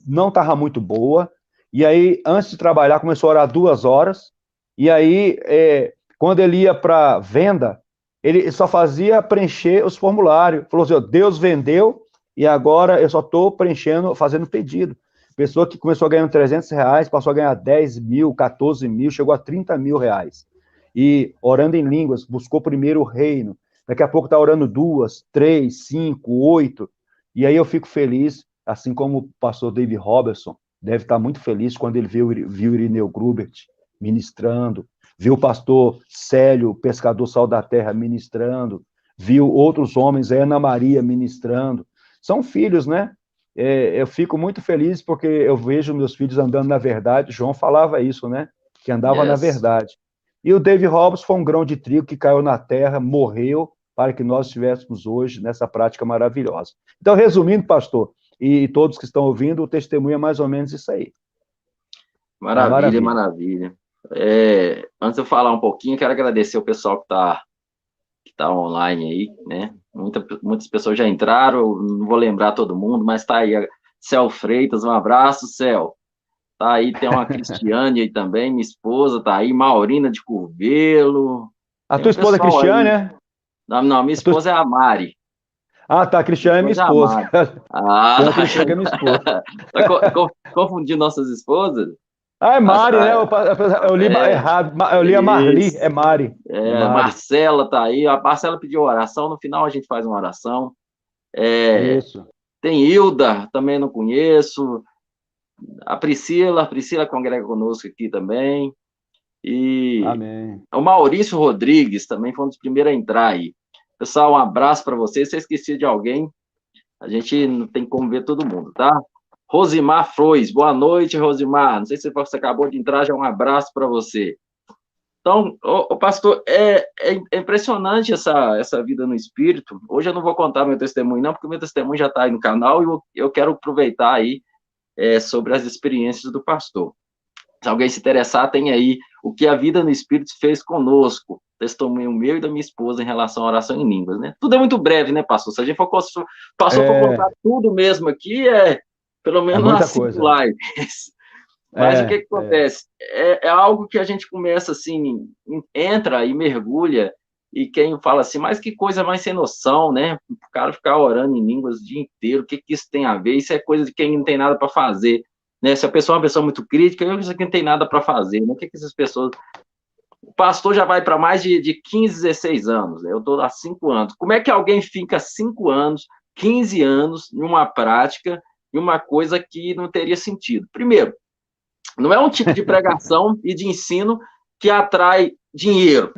não estava muito boa, e aí, antes de trabalhar, começou a orar 2 horas, e aí, quando ele ia para venda, ele só fazia preencher os formulários. Falou assim, Deus vendeu, e agora eu só estou preenchendo, fazendo pedido. Pessoa que começou ganhando R$300, passou a ganhar 10 mil, 14 mil, chegou a 30 mil reais. E orando em línguas, buscou primeiro o reino. Daqui a pouco está orando 2, 3, 5, 8. E aí eu fico feliz, assim como o pastor David Robertson deve estar muito feliz quando ele viu o Irineu Grubert ministrando, viu o pastor Célio, pescador Sal da Terra, ministrando, viu outros homens, Ana Maria ministrando. São filhos, né? Eu fico muito feliz porque eu vejo meus filhos andando na verdade. João falava isso, né? Que andava na verdade. E o Dave Hobbs foi um grão de trigo que caiu na terra, morreu, para que nós estivéssemos hoje nessa prática maravilhosa. Então, resumindo, pastor, e todos que estão ouvindo, o testemunho é mais ou menos isso aí. Maravilha, maravilha. Antes de eu falar um pouquinho, quero agradecer o pessoal que tá online aí, né? Muitas pessoas já entraram, eu não vou lembrar todo mundo, mas tá aí a Cel Freitas, um abraço, Cel. Tá aí, tem uma Cristiane aí também, minha esposa, tá aí, Maurina de Curvelo. A tua esposa é Cristiane, né? Não, minha esposa é a Mari. Ah, tá, a Cristiane é minha esposa. Ah, a Cristiane é minha esposa. Tá confundindo nossas esposas? Ah, é Mari, né? Eu li errado, eu li a Marli, é Mari. Mari. Marcela tá aí, a Marcela pediu oração, no final a gente faz uma oração. Isso. Tem Hilda, também não conheço. A Priscila congrega conosco aqui também. E amém. O Maurício Rodrigues também foi um dos primeiros a entrar aí. Pessoal, um abraço para vocês. Se eu esqueci de alguém, a gente não tem como ver todo mundo, tá? Rosimar Frois, boa noite, Rosimar. Não sei se você acabou de entrar, já um abraço para você. Então, pastor, é impressionante essa vida no Espírito. Hoje eu não vou contar meu testemunho, não, porque meu testemunho já está aí no canal e eu quero aproveitar aí sobre as experiências do pastor. Se alguém se interessar, tem aí o que a vida no Espírito fez conosco, testemunho meu e da minha esposa em relação à oração em línguas, né? Tudo é muito breve, né, pastor? Se a gente for colocar tudo mesmo aqui, pelo menos umas 5 lives. Mas o que acontece? É algo que a gente começa assim, entra e mergulha, e quem fala assim, mas que coisa mais sem noção, né? O cara ficar orando em línguas o dia inteiro, o que isso tem a ver? Isso é coisa de quem não tem nada para fazer, né? Se a pessoa é uma pessoa muito crítica, isso aqui não tem nada para fazer, né? O que essas pessoas... O pastor já vai para mais de 15, 16 anos, né? Eu estou há 5 anos. Como é que alguém fica 5 anos, 15 anos, numa prática, em uma coisa que não teria sentido? Primeiro, não é um tipo de pregação e de ensino que atrai dinheiro.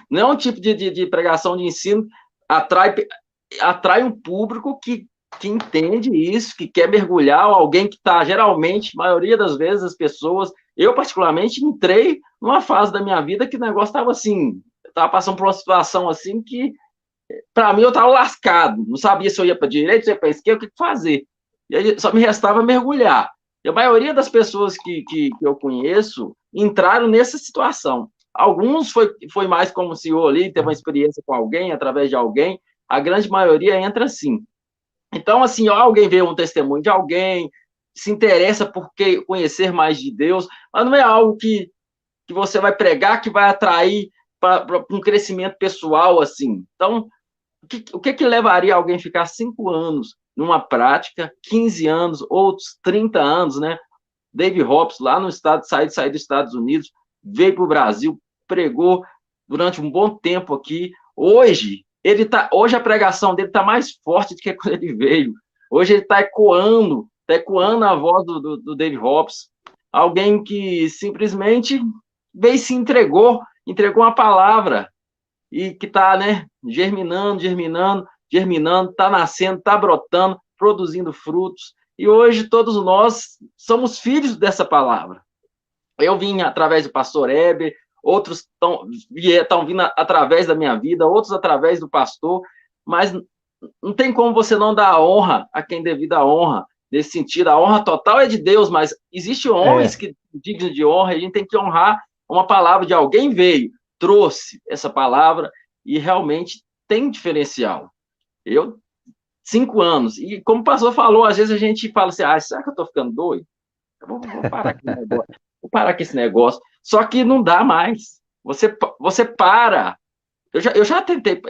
Não é um tipo de pregação de ensino que atrai um público que entende isso, que quer mergulhar, alguém que está, geralmente, maioria das vezes, as pessoas... Eu, particularmente, entrei numa fase da minha vida que o negócio estava assim, estava passando por uma situação assim que, para mim, eu estava lascado. Não sabia se eu ia para a direita, se eu ia para a esquerda, o que fazer. E aí só me restava mergulhar. E a maioria das pessoas que eu conheço entraram nessa situação. Alguns foi mais como o senhor ali, teve uma experiência com alguém, através de alguém. A grande maioria entra assim. Então, assim, alguém vê um testemunho de alguém, se interessa por conhecer mais de Deus, mas não é algo que você vai pregar que vai atrair para um crescimento pessoal, assim. Então, o que levaria alguém a ficar 5 anos numa prática, 15 anos, outros 30 anos, né? Dave Hobbs, lá no estado, saiu dos Estados Unidos, veio para o Brasil, pregou durante um bom tempo aqui. Hoje a pregação dele está mais forte do que quando ele veio. Hoje ele está ecoando a voz do Dave Hobbs. Alguém que simplesmente veio e se entregou uma palavra, e que está, né, germinando, está nascendo, está brotando, produzindo frutos. E hoje todos nós somos filhos dessa palavra. Eu vim através do pastor Heber, outros estão vindo através da minha vida, outros através do pastor, mas não tem como você não dar a honra a quem devida a honra. Nesse sentido, a honra total é de Deus, mas existem homens que dignos de honra, e a gente tem que honrar uma palavra de alguém veio, trouxe essa palavra, e realmente tem diferencial. 5 anos, e como o pastor falou, às vezes a gente fala assim, será que eu estou ficando doido? Vou parar com esse negócio. Vou parar com esse negócio. Só que não dá mais. Você para. Eu já tentei,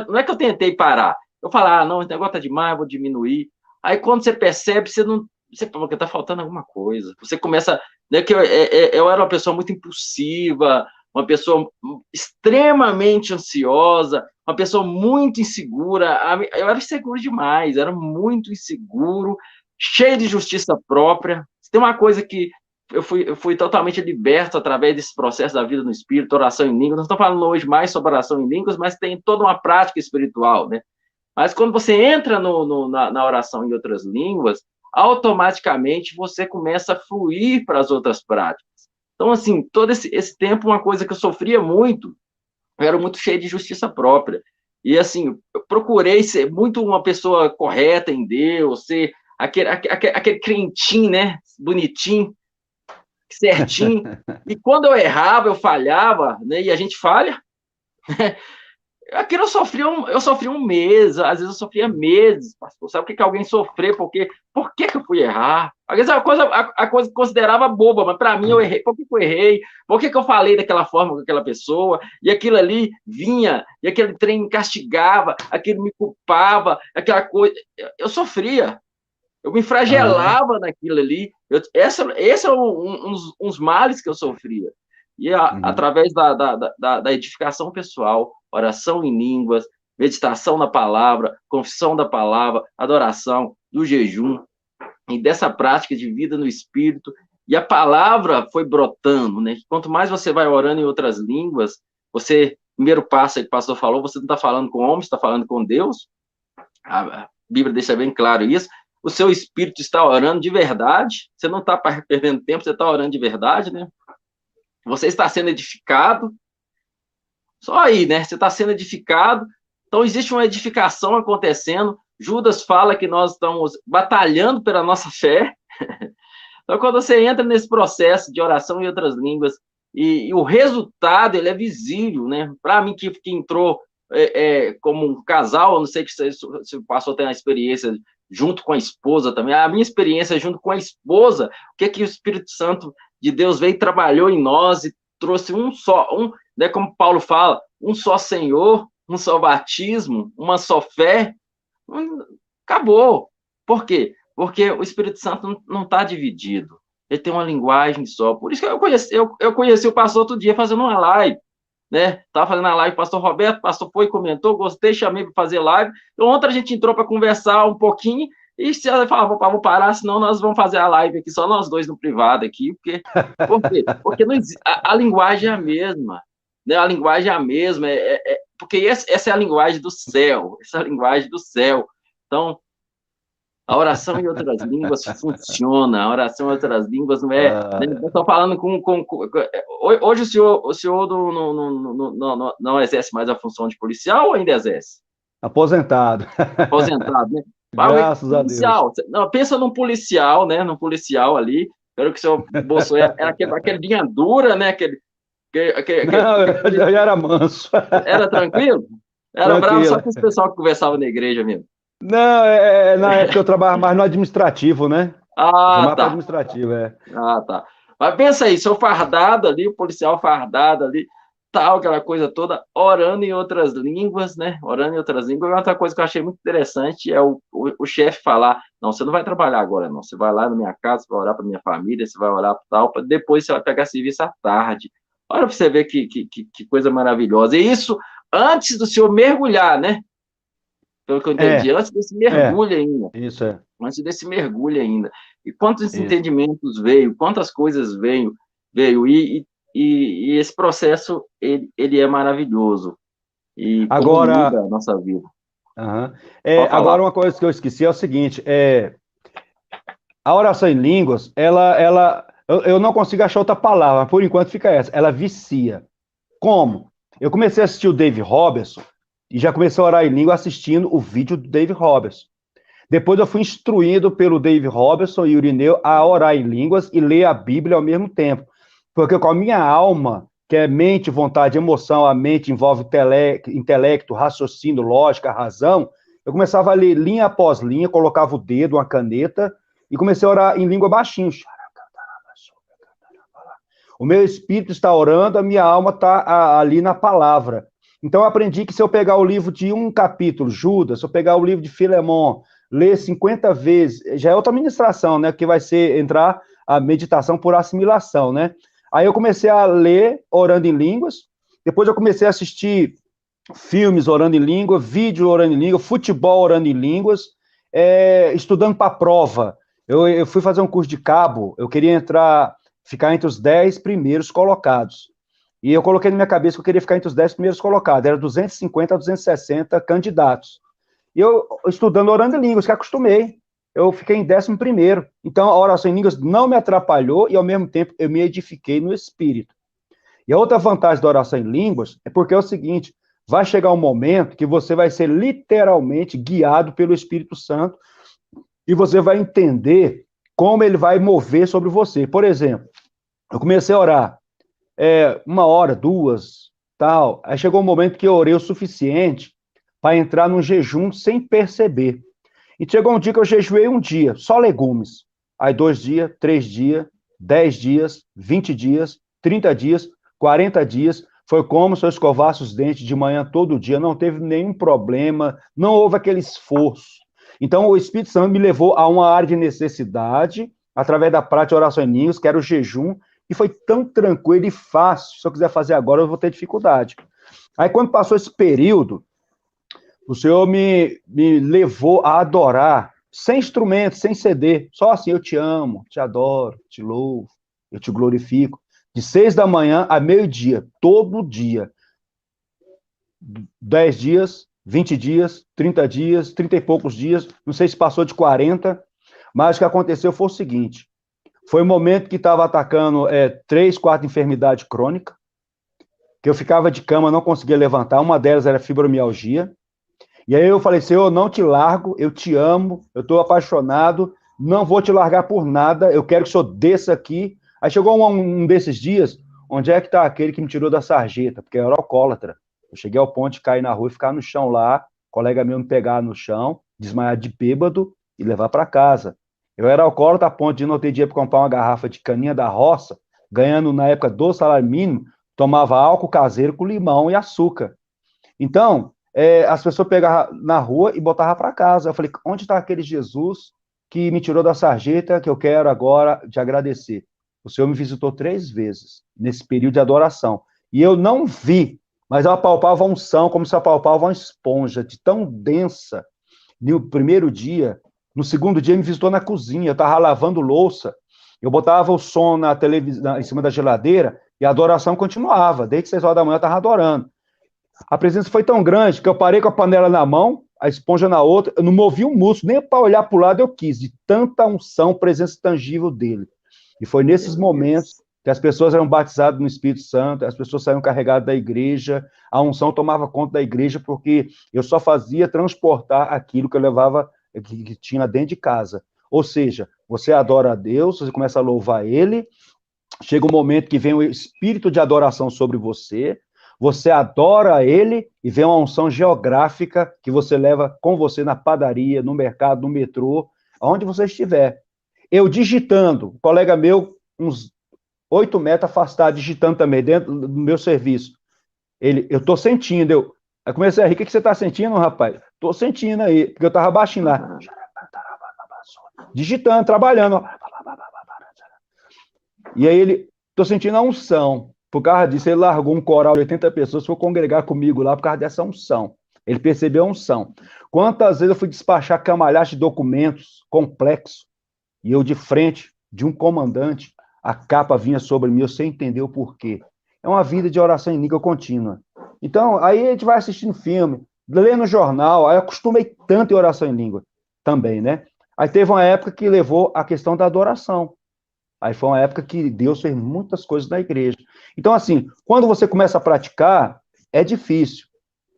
não é que eu tentei parar. Eu falo, não, esse negócio tá demais, vou diminuir. Aí quando você percebe, você fala que tá faltando alguma coisa. Você começa, né, que eu era uma pessoa muito impulsiva, uma pessoa extremamente ansiosa, uma pessoa muito insegura. Eu era inseguro demais, era muito inseguro, cheio de justiça própria. Tem uma coisa que eu fui totalmente liberto através desse processo da vida no Espírito, oração em línguas. Nós estamos falando hoje mais sobre oração em línguas, mas tem toda uma prática espiritual, né? Mas quando você entra na oração em outras línguas, automaticamente você começa a fluir para as outras práticas. Então, assim, todo esse tempo, uma coisa que eu sofria muito, eu era muito cheio de justiça própria. E, assim, eu procurei ser muito uma pessoa correta em Deus, ser aquele crentinho, né? Bonitinho, certinho. E quando eu errava, eu falhava, né? E a gente falha. Aquilo eu sofria um mês, às vezes eu sofria meses, pastor. Sabe o que alguém sofrer? Por que eu fui errar? Às vezes a coisa que considerava boba, mas para mim eu errei. Por que eu errei? Por que eu falei daquela forma com aquela pessoa? E aquilo ali vinha, e aquele trem me castigava, aquilo me culpava, aquela coisa. Eu sofria, eu me flagelava naquilo ali. Esse é uns males que eu sofria. E através da edificação pessoal, oração em línguas, meditação na palavra, confissão da palavra, adoração, do jejum, e dessa prática de vida no Espírito, e a palavra foi brotando, né? Quanto mais você vai orando em outras línguas, primeiro passo aí que o pastor falou, você não está falando com homens, está falando com Deus. A Bíblia deixa bem claro isso. O seu espírito está orando de verdade, você não está perdendo tempo, você está orando de verdade, né? Você está sendo edificado, só aí, né? Você está sendo edificado, então existe uma edificação acontecendo. Judas fala que nós estamos batalhando pela nossa fé. Então, quando você entra nesse processo de oração em outras línguas, e o resultado, ele é visível, né? Para mim, que entrou como um casal, eu não sei se passou a ter uma experiência junto com a esposa também, a minha experiência junto com a esposa, o que o Espírito Santo de Deus veio e trabalhou em nós e trouxe né, como Paulo fala, um só Senhor, um só batismo, uma só fé, acabou. Por quê? Porque o Espírito Santo não está dividido, ele tem uma linguagem só. Por isso que eu conheci o pastor outro dia fazendo uma live, né? Estava fazendo a live, o pastor Roberto, o pastor foi e comentou, gostei, chamei para fazer live. Ontem a gente entrou para conversar um pouquinho, e se ela falava, vou parar, senão nós vamos fazer a live aqui, só nós dois no privado aqui, por quê? Porque não a linguagem é a mesma, né? A linguagem é a mesma, porque essa é a linguagem do céu, essa é a linguagem do céu. Então, a oração em outras línguas funciona, a oração em outras línguas não é... Eu estou falando hoje o senhor não exerce mais a função de policial ou ainda exerce? Aposentado. Aposentado, né? Graças a Deus. Não, pensa num policial, né? Num policial ali. Espero que o senhor Bolsonaro era aquele linha dura, né? Não, eu era manso. Era tranquilo? Era bravo só com os pessoal que conversava na igreja mesmo. Não, na época eu trabalhava mais no administrativo, né? Ah, tá. Administrativo, Ah, tá. Mas pensa aí, sou fardado ali, o policial fardado ali, tal, aquela coisa toda, orando em outras línguas, né? Orando em outras línguas. Outra coisa que eu achei muito interessante é o chefe falar, não, você não vai trabalhar agora, não. Você vai lá na minha casa, você vai orar para minha família, você vai orar para tal, depois você vai pegar serviço à tarde. Olha para você ver que coisa maravilhosa. E isso antes do senhor mergulhar, né? Pelo que eu entendi, antes desse mergulho ainda. Isso é. Antes desse mergulho ainda. E quantos entendimentos veio, quantas coisas veio, e esse processo, ele é maravilhoso. E agora muda a nossa vida. Agora, uma coisa que eu esqueci é o seguinte, a oração em línguas, eu não consigo achar outra palavra, mas por enquanto fica essa, ela vicia. Como? Eu comecei a assistir o Dave Robertson, e já comecei a orar em língua assistindo o vídeo do Dave Robertson. Depois eu fui instruído pelo Dave Robertson e o Irineu a orar em línguas e ler a Bíblia ao mesmo tempo. Porque com a minha alma, que é mente, vontade, emoção, a mente envolve intelecto, raciocínio, lógica, razão, eu começava a ler linha após linha, colocava o dedo, uma caneta, e comecei a orar em língua baixinho. O meu espírito está orando, a minha alma está ali na palavra. Então eu aprendi que se eu pegar o livro de um capítulo, Judas, se eu pegar o livro de Filemon, ler 50 vezes, já é outra ministração, né? Que vai entrar a meditação por assimilação, né? Aí eu comecei a ler orando em línguas, depois eu comecei a assistir filmes orando em língua, vídeo orando em língua, futebol orando em línguas, estudando para a prova. Eu fui fazer um curso de cabo, eu queria entrar ficar entre os 10 primeiros colocados. E eu coloquei na minha cabeça que eu queria ficar entre os 10 primeiros colocados. Era 250 a 260 candidatos. E eu, estudando orando em línguas, que acostumei, eu fiquei em 11º. Então, a oração em línguas não me atrapalhou e, ao mesmo tempo, eu me edifiquei no espírito. E a outra vantagem da oração em línguas é porque é o seguinte, vai chegar um momento que você vai ser literalmente guiado pelo Espírito Santo e você vai entender como ele vai mover sobre você. Por exemplo, eu comecei a orar 1 hora, 2, tal. Aí chegou um momento que eu orei o suficiente para entrar num jejum sem perceber. E chegou um dia que eu jejuei um dia, só legumes. Aí 2 dias, 3 dias, 10 dias, 20 dias, 30 dias, 40 dias. Foi como se eu escovasse os dentes de manhã todo dia, não teve nenhum problema, não houve aquele esforço. Então, o Espírito Santo me levou a uma área de necessidade, através da prática de oração em línguas, que era o jejum, e foi tão tranquilo e fácil. Se eu quiser fazer agora, eu vou ter dificuldade. Aí, quando passou esse período, o Senhor me levou a adorar, sem instrumento, sem CD, só assim, eu te amo, te adoro, te louvo, eu te glorifico. De 6 da manhã a meio-dia, todo dia. 10 dias, 20 dias, 30 dias, 30 e poucos dias, não sei se passou de 40, mas o que aconteceu foi o seguinte, foi um momento que estava atacando 3, 4 enfermidades crônicas, que eu ficava de cama, não conseguia levantar, uma delas era fibromialgia, e aí eu falei, Senhor, eu não te largo, eu te amo, eu estou apaixonado, não vou te largar por nada, eu quero que o Senhor desça aqui. Aí chegou um desses dias, onde é que está aquele que me tirou da sarjeta? Porque eu era alcoólatra. Eu cheguei ao ponto de cair na rua e ficar no chão lá, colega meu me pegar no chão, desmaiar de bêbado e levar para casa. Eu era alcoólatra a ponto de não ter dinheiro para comprar uma garrafa de caninha da roça, ganhando na época do salário mínimo, tomava álcool caseiro com limão e açúcar. Então, as pessoas pegavam na rua e botavam para casa. Eu falei, onde está aquele Jesus que me tirou da sarjeta, que eu quero agora te agradecer? O Senhor me visitou 3 vezes, nesse período de adoração. E eu não vi, mas eu apalpava a unção, como se apalpava uma esponja, de tão densa. No primeiro dia, no segundo dia, me visitou na cozinha, eu estava lavando louça, eu botava o som na televisão, em cima da geladeira, e a adoração continuava. Desde 6 horas da manhã eu estava adorando. A presença foi tão grande que eu parei com a panela na mão, a esponja na outra, eu não movi um músculo, nem para olhar para o lado eu quis, de tanta unção, presença tangível dele. E foi nesses momentos que as pessoas eram batizadas no Espírito Santo, as pessoas saíram carregadas da igreja, a unção tomava conta da igreja, porque eu só fazia transportar aquilo que eu levava, que tinha dentro de casa. Ou seja, você adora a Deus, você começa a louvar Ele, chega um momento que vem o espírito de adoração sobre você, você adora Ele e vem uma unção geográfica que você leva com você na padaria, no mercado, no metrô, aonde você estiver. Eu digitando, um colega meu, uns 8 metros afastado, digitando também, dentro do meu serviço. Eu tô sentindo, aí comecei a rir, o que você tá sentindo, rapaz? Tô sentindo aí, porque eu tava baixinho lá. Digitando, trabalhando. E aí tô sentindo a unção. Por causa disso, ele largou um coral de 80 pessoas, foi congregar comigo lá por causa dessa unção. Ele percebeu a unção. Quantas vezes eu fui despachar camalhaste de documentos complexos, e eu de frente de um comandante, a capa vinha sobre mim, eu sem entender o porquê. É uma vida de oração em língua contínua. Então, aí a gente vai assistindo filme, lendo jornal, aí eu acostumei tanto em oração em língua também, né? Aí teve uma época que levou a questão da adoração. Aí foi uma época que Deus fez muitas coisas na igreja. Então, assim, quando você começa a praticar, é difícil.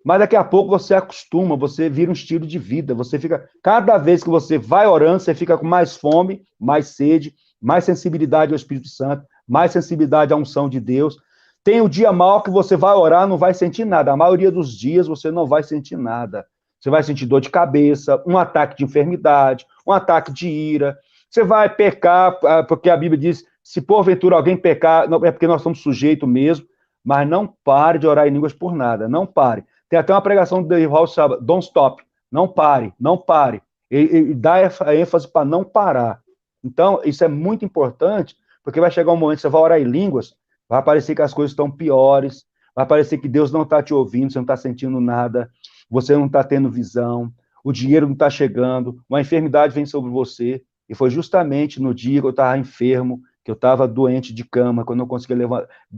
Mas daqui a pouco você acostuma, você vira um estilo de vida, você fica, cada vez que você vai orando, você fica com mais fome, mais sede, mais sensibilidade ao Espírito Santo, mais sensibilidade à unção de Deus. Tem o dia mau que você vai orar, não vai sentir nada. A maioria dos dias você não vai sentir nada. Você vai sentir dor de cabeça, um ataque de enfermidade, um ataque de ira. Você vai pecar, porque a Bíblia diz, se porventura alguém pecar, não, é porque nós somos sujeitos mesmo, mas não pare de orar em línguas por nada, não pare. Tem até uma pregação do Dave Hall, don't stop, não pare, não pare. E dá a ênfase para não parar. Então, isso é muito importante, porque vai chegar um momento que você vai orar em línguas, vai parecer que as coisas estão piores, vai parecer que Deus não está te ouvindo, você não está sentindo nada, você não está tendo visão, o dinheiro não está chegando, uma enfermidade vem sobre você, e foi justamente no dia que eu estava enfermo, que eu estava doente de cama, quando eu não conseguia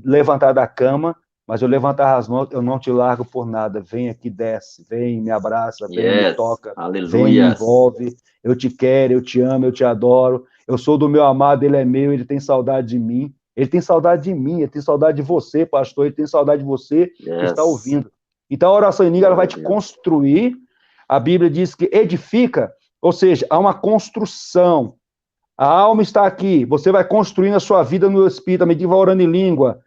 levantar da cama, mas eu levantava as mãos, eu não te largo por nada, vem aqui, desce, vem, me abraça, vem, me Yes, toca, vem, me aleluias. envolve, eu te quero, eu te amo, eu te adoro, eu sou do meu amado, ele é meu, ele tem saudade de mim, ele tem saudade de mim, ele tem saudade de você, pastor, ele tem saudade de você que está Yes, ouvindo. Então a oração em língua, ela vai glória a te Deus. construir, a Bíblia diz que edifica, ou seja, há uma construção. A alma está aqui, você vai construindo a sua vida no Espírito, à medida que vai orando em língua,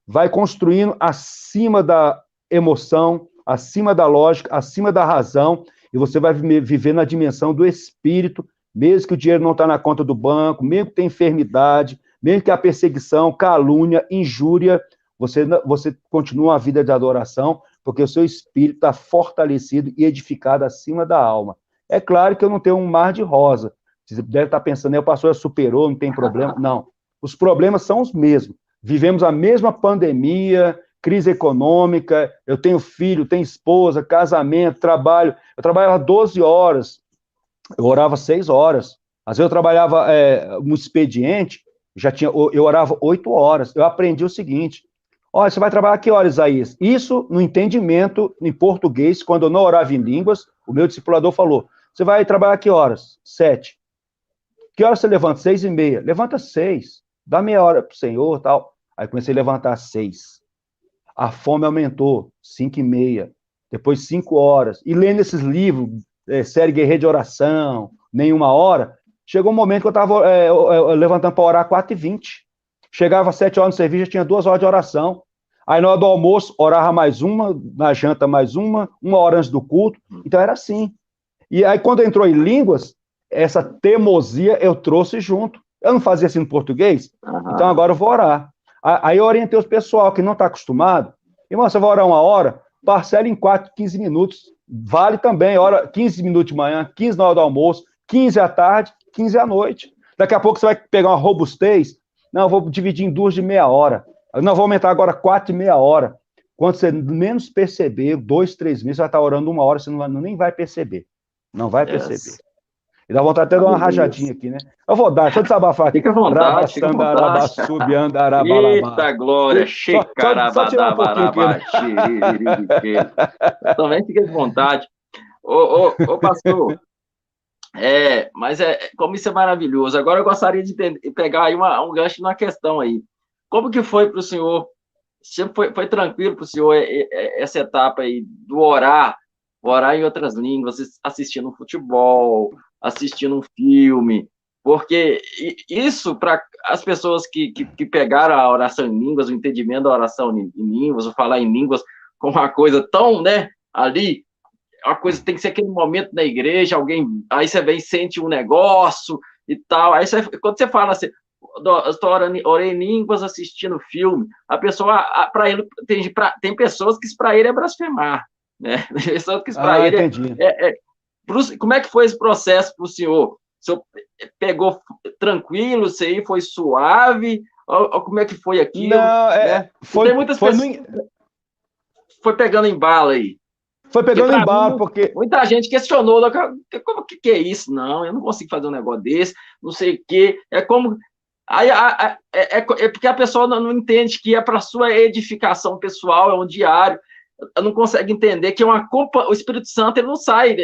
vai construindo acima da emoção, acima da lógica, acima da razão, e você vai viver na dimensão do Espírito, mesmo que o dinheiro não está na conta do banco, mesmo que tenha enfermidade, mesmo que a perseguição, calúnia, injúria, você continua a vida de adoração, porque o seu espírito está fortalecido e edificado acima da alma. É claro que eu não tenho um mar de rosa. Você deve estar pensando, o pastor já superou, não tem problema. Não. Os problemas são os mesmos. Vivemos a mesma pandemia, crise econômica, eu tenho filho, tenho esposa, casamento, trabalho. Eu trabalhava 12 horas, eu orava 6 horas. Às vezes eu trabalhava no expediente, eu orava 8 horas. Eu aprendi o seguinte, olha, você vai trabalhar que horas, Isaías? Isso, no entendimento, em português, quando eu não orava em línguas, o meu discipulador falou, você vai trabalhar que horas? 7. Que horas você levanta? 6:30. Levanta 6. Dá meia hora para o Senhor, tal. Aí comecei a levantar 6. A fome aumentou, 5:30. Depois 5 horas. E lendo esses livros, série Guerreiro de Oração, nenhuma hora, chegou um momento que eu estava levantando para orar 4:20. Chegava às 7 horas no serviço, já tinha 2 horas de oração. Aí na hora do almoço, orava mais uma, na janta mais uma hora antes do culto. Então era assim. E aí quando entrou em línguas, essa teimosia eu trouxe junto. Eu não fazia assim no português, então agora eu vou orar. Aí eu orientei o pessoal que não está acostumado. Irmão, você vai orar 1 hora, parcela em 4, 15 minutos. Vale também, ora 15 minutos de manhã, 15 na hora do almoço, 15 à tarde, 15 à noite. Daqui a pouco você vai pegar uma robustez. Não, eu vou dividir em 2 de meia hora. Não, vou aumentar agora 4 de meia hora. Quando você menos perceber, 2, 3 meses, você vai estar orando 1 hora, você nem vai perceber. Não vai perceber. E dá vontade até de dar uma rajadinha aqui, né? Eu vou dar, deixa eu desabafar aqui. Fica à vontade, fica à vontade. Eita glória, só tirar um pouquinho aqui, né? Também fica de vontade. Ô pastor, mas como isso é maravilhoso. Agora eu gostaria de pegar aí um gancho numa questão aí. Como que foi para o senhor? Sempre foi tranquilo para o senhor essa etapa aí do orar em outras línguas, assistindo um futebol, assistindo um filme, porque isso, para as pessoas que pegaram a oração em línguas, o entendimento da oração em línguas, o falar em línguas como uma coisa tão, né, ali, uma coisa tem que ser aquele momento na igreja, aí você vem e sente um negócio e tal, aí quando você fala assim, orei em línguas assistindo filme, a pessoa, para ele, tem pessoas que isso para ele é blasfemar, né? Pessoas que isso para ele entendi. Como é que foi esse processo para o senhor? O senhor pegou tranquilo, isso aí foi suave? Ou como é que foi aquilo? Não, né? Tem muitas pessoas. Foi pegando embalo aí. Foi pegando embalo, porque. Muita gente questionou, como que é isso? Não, eu não consigo fazer um negócio desse, não sei o quê. É como. Porque a pessoa não entende que é para sua edificação pessoal, é um diário. Não consegue entender que é uma culpa. O Espírito Santo ele não sai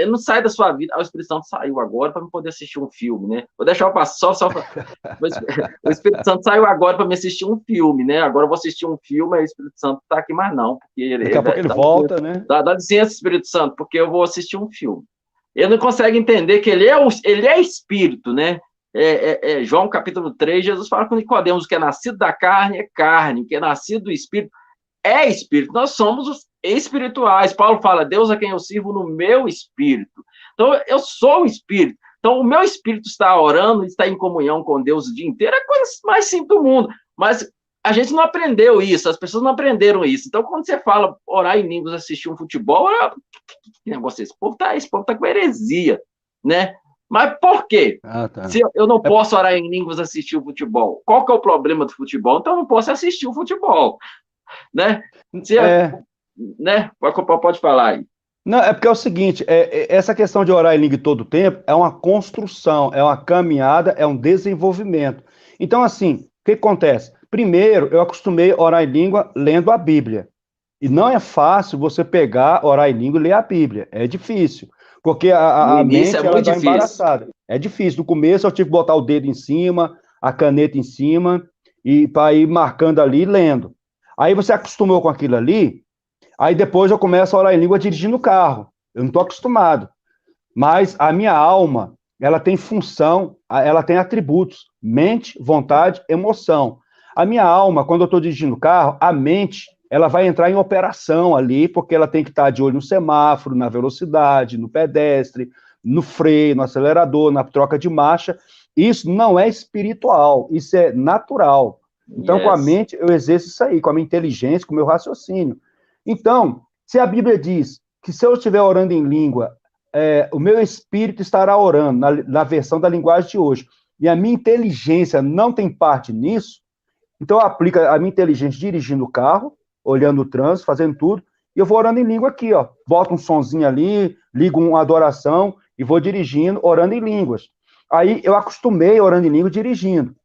da sua vida. O Espírito Santo saiu agora para eu poder assistir um filme, né? Vou deixar eu passar o Espírito Santo saiu agora para me assistir um filme, né? Agora eu vou assistir um filme, aí o Espírito Santo está aqui mais não, porque daqui a pouco ele volta, né? Dá licença, Espírito Santo, porque eu vou assistir um filme. Ele não consegue entender que ele é Espírito, né? João capítulo 3, Jesus fala com Nicodemos, o que é nascido da carne é carne, o que é nascido do Espírito é Espírito. Nós somos os espirituais. Paulo fala, Deus a quem eu sirvo no meu espírito. Então, eu sou o espírito. Então, o meu espírito está orando, está em comunhão com Deus o dia inteiro, é a coisa mais simples do mundo. Mas a gente não aprendeu isso, as pessoas não aprenderam isso. Então, quando você fala orar em línguas, assistir um futebol, que negócio é esse? Esse povo tá com heresia, né? Mas por quê? Tá. Se eu não posso orar em línguas, assistir o futebol, qual que é o problema do futebol? Então, eu não posso assistir o futebol, né? Né? Pode falar aí. Não, é porque é o seguinte, essa questão de orar em língua todo o tempo é uma construção, é uma caminhada, é um desenvolvimento. Então, assim, que acontece? Primeiro, eu acostumei a orar em língua lendo a Bíblia. E não é fácil você pegar, orar em língua e ler a Bíblia. É difícil. Porque No a início mente, é ela muito dá uma difícil. embaraçada. É difícil. No começo, eu tive que botar o dedo em cima, a caneta em cima, e para ir marcando ali, lendo. Aí você acostumou com aquilo ali, aí depois eu começo a orar em língua dirigindo o carro. Eu não estou acostumado. Mas a minha alma, ela tem função, ela tem atributos: mente, vontade, emoção. A minha alma, quando eu estou dirigindo o carro, a mente, ela vai entrar em operação ali, porque ela tem que estar de olho no semáforo, na velocidade, no pedestre, no freio, no acelerador, na troca de marcha. Isso não é espiritual, isso é natural. Então, com a Yes. mente, eu exerço isso aí, com a minha inteligência, com o meu raciocínio. Então, se a Bíblia diz que se eu estiver orando em língua, o meu espírito estará orando, na versão da linguagem de hoje, e a minha inteligência não tem parte nisso, então eu aplico a minha inteligência dirigindo o carro, olhando o trânsito, fazendo tudo, e eu vou orando em língua aqui, ó. Boto um sonzinho ali, ligo uma adoração e vou dirigindo, orando em línguas. Aí eu acostumei orando em língua dirigindo.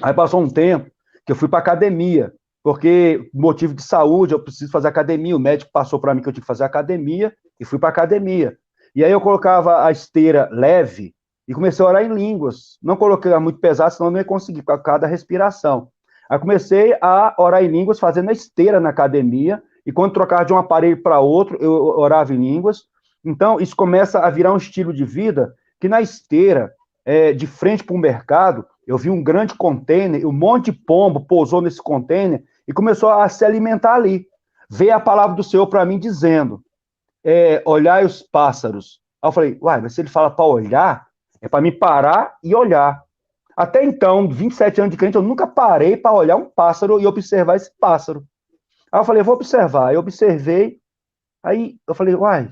Aí passou um tempo que eu fui para academia, porque motivo de saúde, eu preciso fazer academia, o médico passou para mim que eu tinha que fazer academia, e fui para academia. E aí eu colocava a esteira leve e comecei a orar em línguas. Não coloquei muito pesado, senão eu não ia conseguir, por causa da respiração. Aí comecei a orar em línguas, fazendo a esteira na academia, e quando trocava de um aparelho para outro, eu orava em línguas. Então, isso começa a virar um estilo de vida, que na esteira, de frente para o mercado, eu vi um grande container, um monte de pombo pousou nesse container e começou a se alimentar ali. Veio a palavra do Senhor para mim dizendo, olhai os pássaros. Aí eu falei, uai, mas se ele fala para olhar, é para me parar e olhar. Até então, 27 anos de crente, eu nunca parei para olhar um pássaro e observar esse pássaro. Aí eu falei, vou observar. Eu observei, aí eu falei, uai,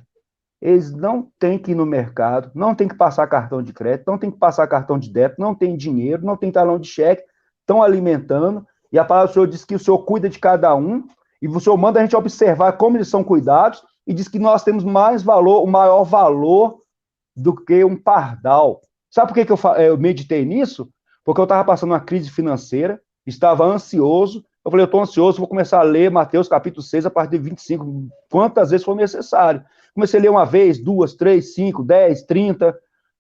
eles não têm que ir no mercado, não tem que passar cartão de crédito, não tem que passar cartão de débito, não tem dinheiro, não tem talão de cheque, estão alimentando, e a palavra do Senhor diz que o Senhor cuida de cada um, e o Senhor manda a gente observar como eles são cuidados, e diz que nós temos mais valor, o maior valor do que um pardal. Sabe por que eu meditei nisso? Porque eu estava passando uma crise financeira, estava ansioso, eu falei, eu estou ansioso, vou começar a ler Mateus capítulo 6, a partir de 25, quantas vezes for necessário. Comecei a ler uma vez, 2, 3, 5, 10, 30,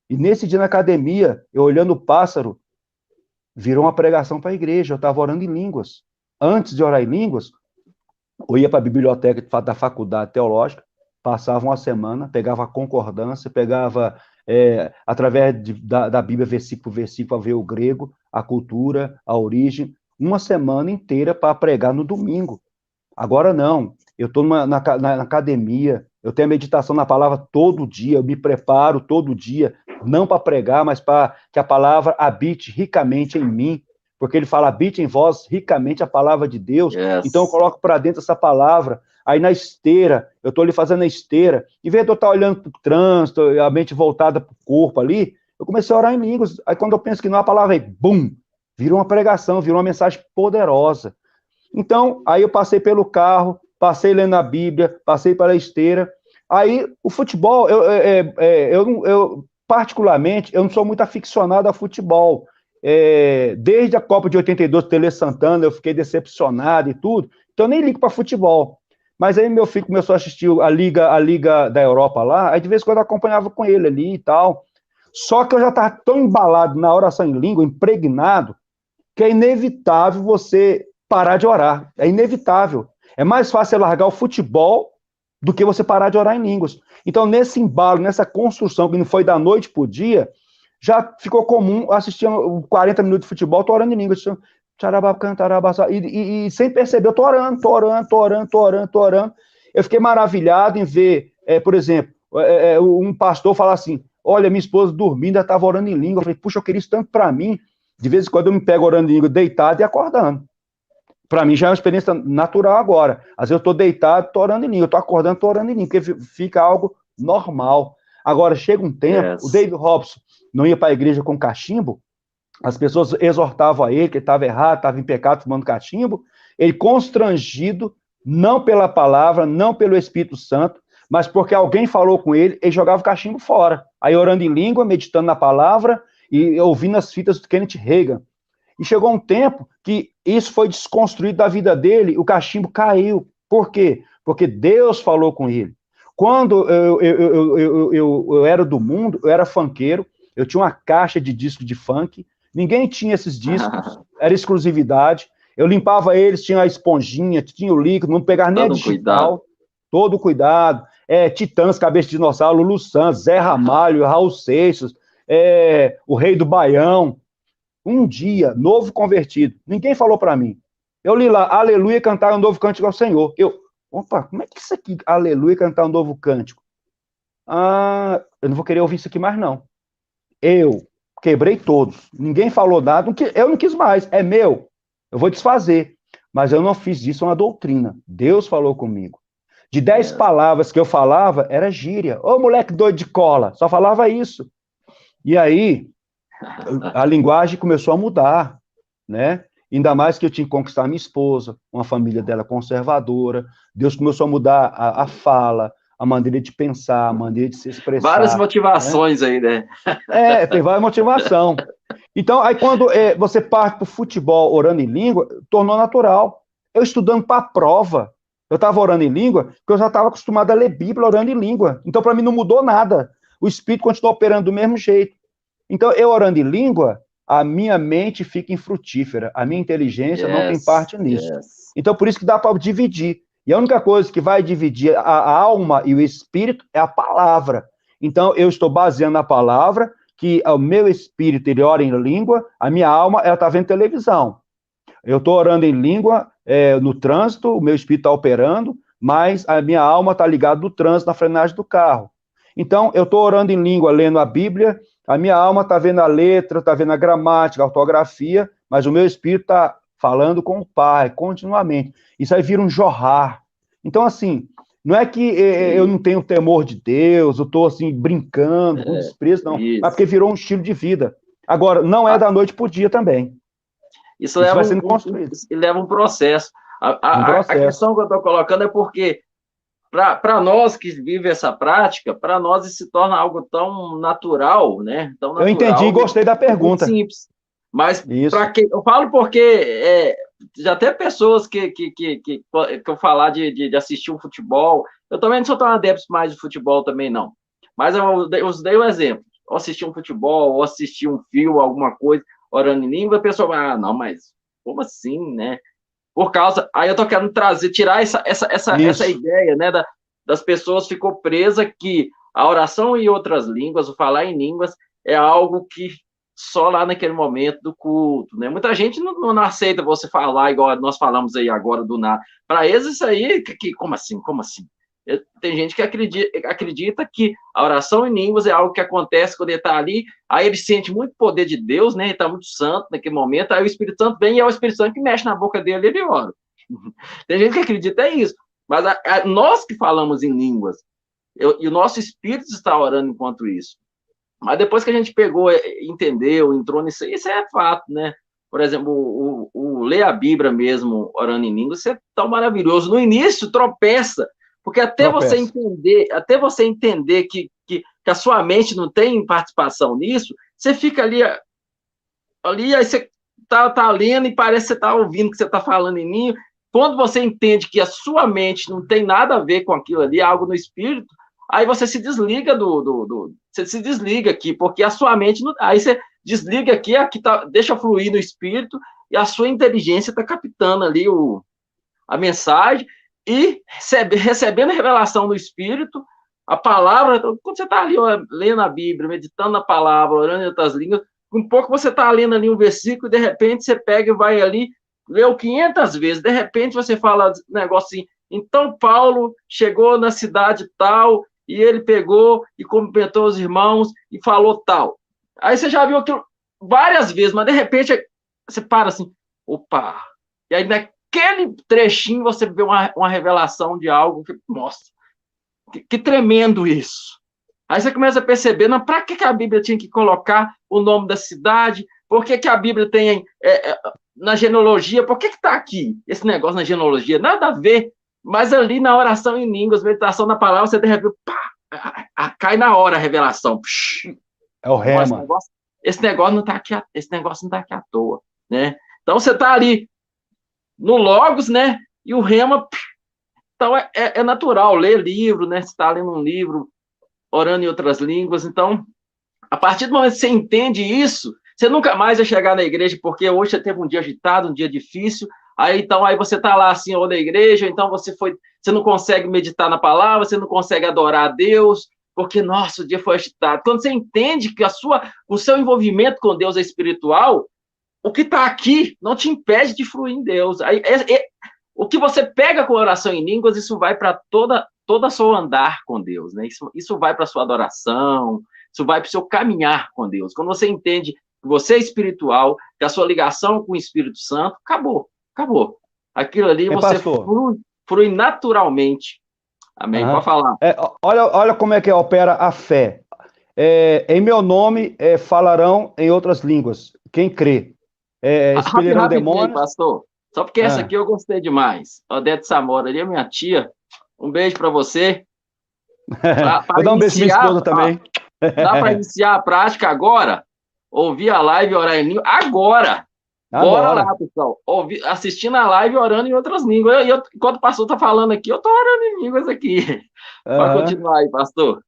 e nesse dia na academia, eu olhando o pássaro, virou uma pregação para a igreja, eu estava orando em línguas. Antes de orar em línguas, eu ia para a biblioteca da faculdade teológica, passava uma semana, pegava a concordância, pegava, através da Bíblia, versículo por versículo, a ver o grego, a cultura, a origem, uma semana inteira para pregar no domingo. Agora não, eu estou na academia, eu tenho a meditação na palavra todo dia, eu me preparo todo dia, não para pregar, mas para que a palavra habite ricamente em mim, porque ele fala, habite em vós ricamente a palavra de Deus, Yes. então eu coloco para dentro essa palavra, aí na esteira, eu estou ali fazendo a esteira, em vez de eu estar olhando para o trânsito, a mente voltada para o corpo ali, eu comecei a orar em línguas, aí quando eu penso que não, a palavra aí, bum, virou uma pregação, virou uma mensagem poderosa. Então, aí eu passei pelo carro, passei lendo a Bíblia, passei pela esteira. Aí, o futebol, eu particularmente, eu não sou muito aficionado a futebol. Desde a Copa de 82, Tele Santana, eu fiquei decepcionado e tudo, então eu nem ligo para futebol. Mas aí meu filho começou a assistir a Liga da Europa lá, aí de vez em quando eu acompanhava com ele ali e tal. Só que eu já estava tão embalado na oração em língua, impregnado, que é inevitável você parar de orar. É inevitável. É mais fácil largar o futebol do que você parar de orar em línguas. Então, nesse embalo, nessa construção, que não foi da noite para o dia, já ficou comum assistir 40 minutos de futebol, estou orando em línguas. E sem perceber, eu estou orando. Eu fiquei maravilhado em ver, por exemplo, um pastor falar assim, olha, minha esposa dormindo, ela estava orando em língua. Eu falei, puxa, eu queria isso tanto para mim. De vez em quando eu me pego orando em língua deitado e acordando. Para mim já é uma experiência natural agora. Às vezes eu estou deitado, estou orando em língua. Eu estou acordando, estou orando em língua, porque fica algo normal. Agora, chega um tempo, o David Robson não ia para a igreja com cachimbo, as pessoas exortavam a ele que ele estava errado, estava em pecado, fumando cachimbo. Ele constrangido, não pela palavra, não pelo Espírito Santo, mas porque alguém falou com ele, ele jogava o cachimbo fora. Aí orando em língua, meditando na palavra e ouvindo as fitas do Kenneth Hagin. E chegou um tempo que isso foi desconstruído da vida dele, o cachimbo caiu. Por quê? Porque Deus falou com ele. Quando eu era do mundo, eu era funkeiro, eu tinha uma caixa de disco de funk, ninguém tinha esses discos, era exclusividade. Eu limpava eles, tinha a esponjinha, tinha o líquido, não pegava nem a digital. Todo cuidado. Titãs, Cabeça de Dinossauro, Lulu Santos, Zé Ramalho, Raul Seixas, o Rei do Baião. Um dia, novo convertido. Ninguém falou para mim. Eu li lá, aleluia, cantar um novo cântico ao Senhor. Opa, como é que isso aqui, aleluia, cantar um novo cântico? Eu não vou querer ouvir isso aqui mais, não. Eu quebrei todos. Ninguém falou nada, eu não quis mais. É meu. Eu vou desfazer. Mas eu não fiz disso uma doutrina. Deus falou comigo. De 10 palavras que eu falava, era gíria. Ô, moleque doido de cola. Só falava isso. E aí, a linguagem começou a mudar, né? Ainda mais que eu tinha que conquistar minha esposa, uma família dela conservadora. Deus começou a mudar a fala, a maneira de pensar, a maneira de se expressar. Várias motivações, né? Aí, né? Tem várias motivações. Então, aí quando você parte para o futebol orando em língua, tornou natural. Eu estudando para a prova, eu estava orando em língua, porque eu já estava acostumado a ler Bíblia orando em língua. Então, para mim, não mudou nada. O Espírito continuou operando do mesmo jeito. Então, eu orando em língua, a minha mente fica infrutífera, a minha inteligência não tem parte nisso. Então, por isso que dá para dividir. E a única coisa que vai dividir a alma e o espírito é a palavra. Então, eu estou baseando na palavra, que o meu espírito, ele ora em língua, a minha alma, ela está vendo televisão. Eu estou orando em língua no trânsito, o meu espírito está operando, mas a minha alma está ligada no trânsito, na frenagem do carro. Então, eu estou orando em língua, lendo a Bíblia, a minha alma está vendo a letra, está vendo a gramática, a ortografia, mas o meu espírito está falando com o Pai, continuamente. Isso aí vira um jorrar. Então, assim, não é que eu não tenho temor de Deus, eu estou, assim, brincando, com desprezo, não. Mas porque virou um estilo de vida. Agora, não é da noite para o dia também. Isso vai sendo construído. Leva um processo. A questão que eu estou colocando é porque, para nós que vivemos essa prática, para nós isso se torna algo tão natural, né? Tão natural, eu entendi e gostei da pergunta. Simples. Mas para quem eu falo porque já tem pessoas que eu falar de assistir um futebol, eu também não sou tão adepto mais de futebol também não. Mas eu dei um exemplo. Ou assistir um futebol, ou assistir um filme, alguma coisa, orando em língua, a pessoa vai, não, mas como assim, né? Por causa, aí eu tô querendo tirar essa ideia, né, das pessoas ficou presa que a oração em outras línguas, o falar em línguas, é algo que só lá naquele momento do culto, né? Muita gente não aceita você falar igual nós falamos aí agora do nada. Para eles isso aí, como assim? Tem gente que acredita que a oração em línguas é algo que acontece quando ele está ali, aí ele sente muito poder de Deus, né? Ele está muito santo naquele momento, aí o Espírito Santo vem e é o Espírito Santo que mexe na boca dele e ele ora. Tem gente que acredita isso, mas nós que falamos em línguas, e o nosso Espírito está orando enquanto isso. Mas depois que a gente pegou, entendeu, entrou nisso, isso é fato, né? Por exemplo, o ler a Bíblia mesmo, orando em línguas, isso é tão maravilhoso. No início, tropeça, porque até você entender que a sua mente não tem participação nisso, você fica ali aí você tá lendo e parece que você tá ouvindo que você tá falando em mim. Quando você entende que a sua mente não tem nada a ver com aquilo ali, algo no espírito, aí você se desliga você se desliga aqui, porque a sua mente, aí você desliga aqui deixa fluir no espírito, e a sua inteligência está captando ali a mensagem, e recebendo a revelação do Espírito, a palavra, quando você está ali lendo a Bíblia, meditando na palavra, orando em outras línguas, um pouco você está lendo ali um versículo, e de repente você pega e vai ali, leu 500 vezes, de repente você fala um negócio assim, então Paulo chegou na cidade tal, e ele pegou e cumprimentou os irmãos, e falou tal. Aí você já viu aquilo várias vezes, mas de repente você para assim, opa, e aí naquele trechinho você vê uma revelação de algo que, nossa, que tremendo isso. Aí você começa a perceber, para que a Bíblia tinha que colocar o nome da cidade? Por que a Bíblia tem na genealogia? Por que está aqui esse negócio na genealogia? Nada a ver, mas ali na oração em línguas, meditação na palavra, você de repente, cai na hora a revelação. É o rema. Esse negócio não está aqui à toa. né? Então você está ali no Logos, né? E o Rema, então é natural ler livro, né? Você está lendo um livro, orando em outras línguas. Então, a partir do momento que você entende isso, você nunca mais vai chegar na igreja, porque hoje você teve um dia agitado, um dia difícil. Aí você está lá assim, ou na igreja, então você não consegue meditar na palavra, você não consegue adorar a Deus, porque, nossa, o dia foi agitado. Quando você entende que o seu envolvimento com Deus é espiritual, o que está aqui não te impede de fluir em Deus. O que você pega com oração em línguas, isso vai para toda o seu andar com Deus, né? Isso vai para a sua adoração, isso vai para o seu caminhar com Deus. Quando você entende que você é espiritual, que a sua ligação com o Espírito Santo, acabou. Aquilo ali você flui naturalmente. Amém? Pode falar. Olha como é que opera a fé. Em meu nome falarão em outras línguas. Quem crê. Expelirão demônios. Pastor. Só porque essa aqui eu gostei demais. Odete Samora, ali é minha tia. Um beijo para você. Vou dar um beijo pra minha esposa também. Dá para iniciar a prática agora? Ouvir a live e orar em língua agora. Bora lá, pessoal. Assistindo a live e orando em outras línguas. Enquanto o pastor está falando aqui, eu estou orando em línguas aqui. Pode continuar aí, pastor.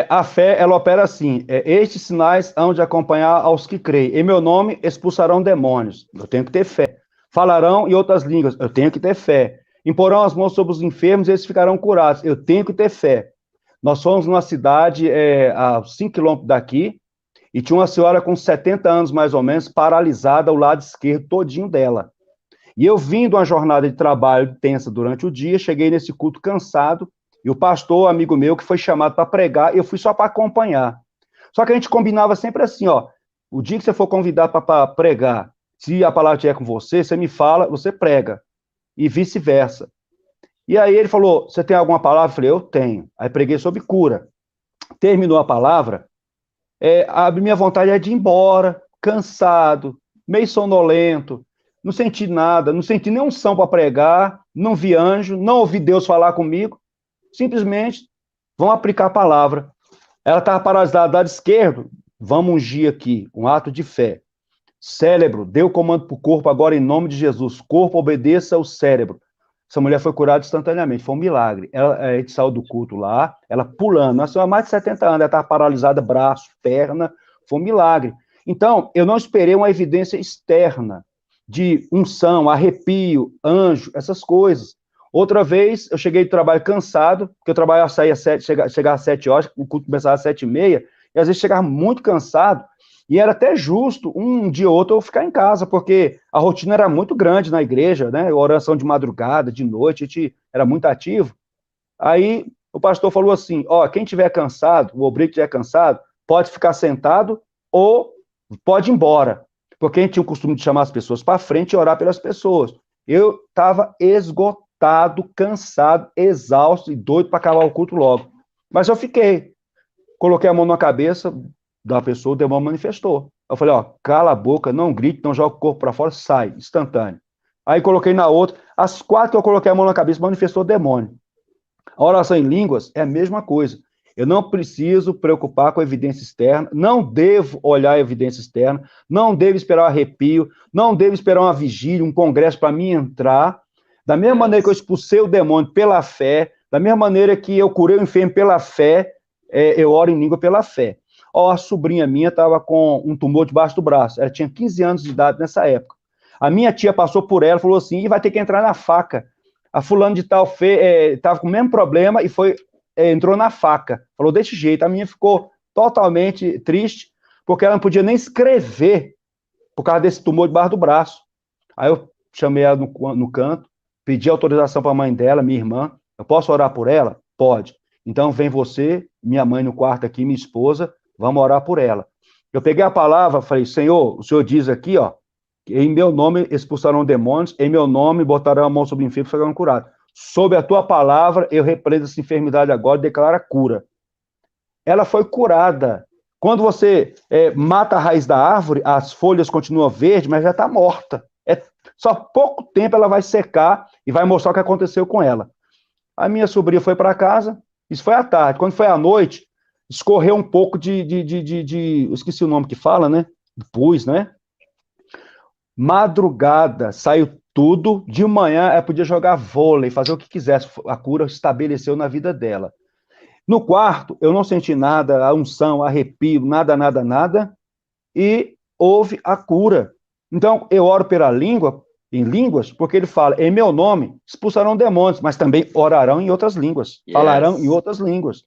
A fé, ela opera assim. Estes sinais hão de acompanhar aos que creem. Em meu nome expulsarão demônios. Eu tenho que ter fé. Falarão em outras línguas. Eu tenho que ter fé. Imporão as mãos sobre os enfermos e eles ficarão curados. Eu tenho que ter fé. Nós fomos numa cidade a 5 quilômetros daqui e tinha uma senhora com 70 anos, mais ou menos, paralisada ao lado esquerdo todinho dela. E eu vim de uma jornada de trabalho tensa durante o dia, cheguei nesse culto cansado, e o pastor, amigo meu, que foi chamado para pregar, eu fui só para acompanhar. Só que a gente combinava sempre assim, o dia que você for convidado para pregar, se a palavra estiver com você, você me fala, você prega, e vice-versa. E aí ele falou, você tem alguma palavra? Eu falei, eu tenho. Aí preguei sobre cura. Terminou a palavra, a minha vontade é de ir embora, cansado, meio sonolento, não senti nada, não senti nem unção para pregar, não vi anjo, não ouvi Deus falar comigo, simplesmente vão aplicar a palavra. Ela estava paralisada do lado esquerdo, vamos ungir aqui, um ato de fé. Cérebro, dê o comando para o corpo agora em nome de Jesus, corpo obedeça ao cérebro. Essa mulher foi curada instantaneamente, foi um milagre. A gente saiu do culto lá, ela pulando, nós tínhamos mais de 70 anos, ela estava paralisada, braço, perna, foi um milagre. Então, eu não esperei uma evidência externa de unção, arrepio, anjo, essas coisas. Outra vez, eu cheguei do trabalho cansado, porque eu trabalhava, chegava às 7 horas, o culto começava às 7h30, e às vezes chegava muito cansado, e era até justo, um dia ou outro, eu ficar em casa, porque a rotina era muito grande na igreja, né? Oração de madrugada, de noite, a gente era muito ativo. Aí o pastor falou assim, quem estiver cansado, o obreiro que estiver cansado, pode ficar sentado ou pode ir embora. Porque a gente tinha o costume de chamar as pessoas para frente e orar pelas pessoas. Eu estava esgotado, cansado, exausto e doido para acabar o culto logo. Mas eu fiquei. Coloquei a mão na cabeça da pessoa, o demônio manifestou. Eu falei, cala a boca, não grite, não joga o corpo para fora, sai, instantâneo. Aí coloquei na outra, as 4 que eu coloquei a mão na cabeça, manifestou o demônio. A oração em línguas é a mesma coisa. Eu não preciso preocupar com a evidência externa, não devo olhar a evidência externa, não devo esperar um arrepio, não devo esperar uma vigília, um congresso para mim entrar. Da mesma maneira que eu expulsei o demônio pela fé, da mesma maneira que eu curei o enfermo pela fé, eu oro em língua pela fé. A sobrinha minha estava com um tumor debaixo do braço, ela tinha 15 anos de idade nessa época. A minha tia passou por ela e falou assim, e vai ter que entrar na faca. A fulano de tal estava com o mesmo problema e entrou na faca. Falou desse jeito. A minha ficou totalmente triste, porque ela não podia nem escrever por causa desse tumor debaixo do braço. Aí eu chamei ela no canto, pedi autorização para a mãe dela, minha irmã. Eu posso orar por ela? Pode. Então vem você, minha mãe no quarto aqui, minha esposa, vamos orar por ela. Eu peguei a palavra, falei, Senhor, o Senhor diz aqui, que em meu nome expulsarão demônios, em meu nome botarão a mão sobre o enfermo e serão curados. Sob a tua palavra, eu repreendo essa enfermidade agora e declaro a cura. Ela foi curada. Quando você mata a raiz da árvore, as folhas continuam verdes, mas já está morta. Só pouco tempo ela vai secar e vai mostrar o que aconteceu com ela. A minha sobrinha foi para casa, isso foi à tarde. Quando foi à noite, escorreu um pouco eu esqueci o nome que fala, né? Pus, né? Madrugada, saiu tudo. De manhã, ela podia jogar vôlei, fazer o que quisesse. A cura estabeleceu na vida dela. No quarto, eu não senti nada, a unção, arrepio, nada, nada, nada. E houve a cura. Então, eu oro pela língua, em línguas, porque ele fala, em meu nome expulsarão demônios, mas também orarão em outras línguas, falarão em Yes. outras línguas,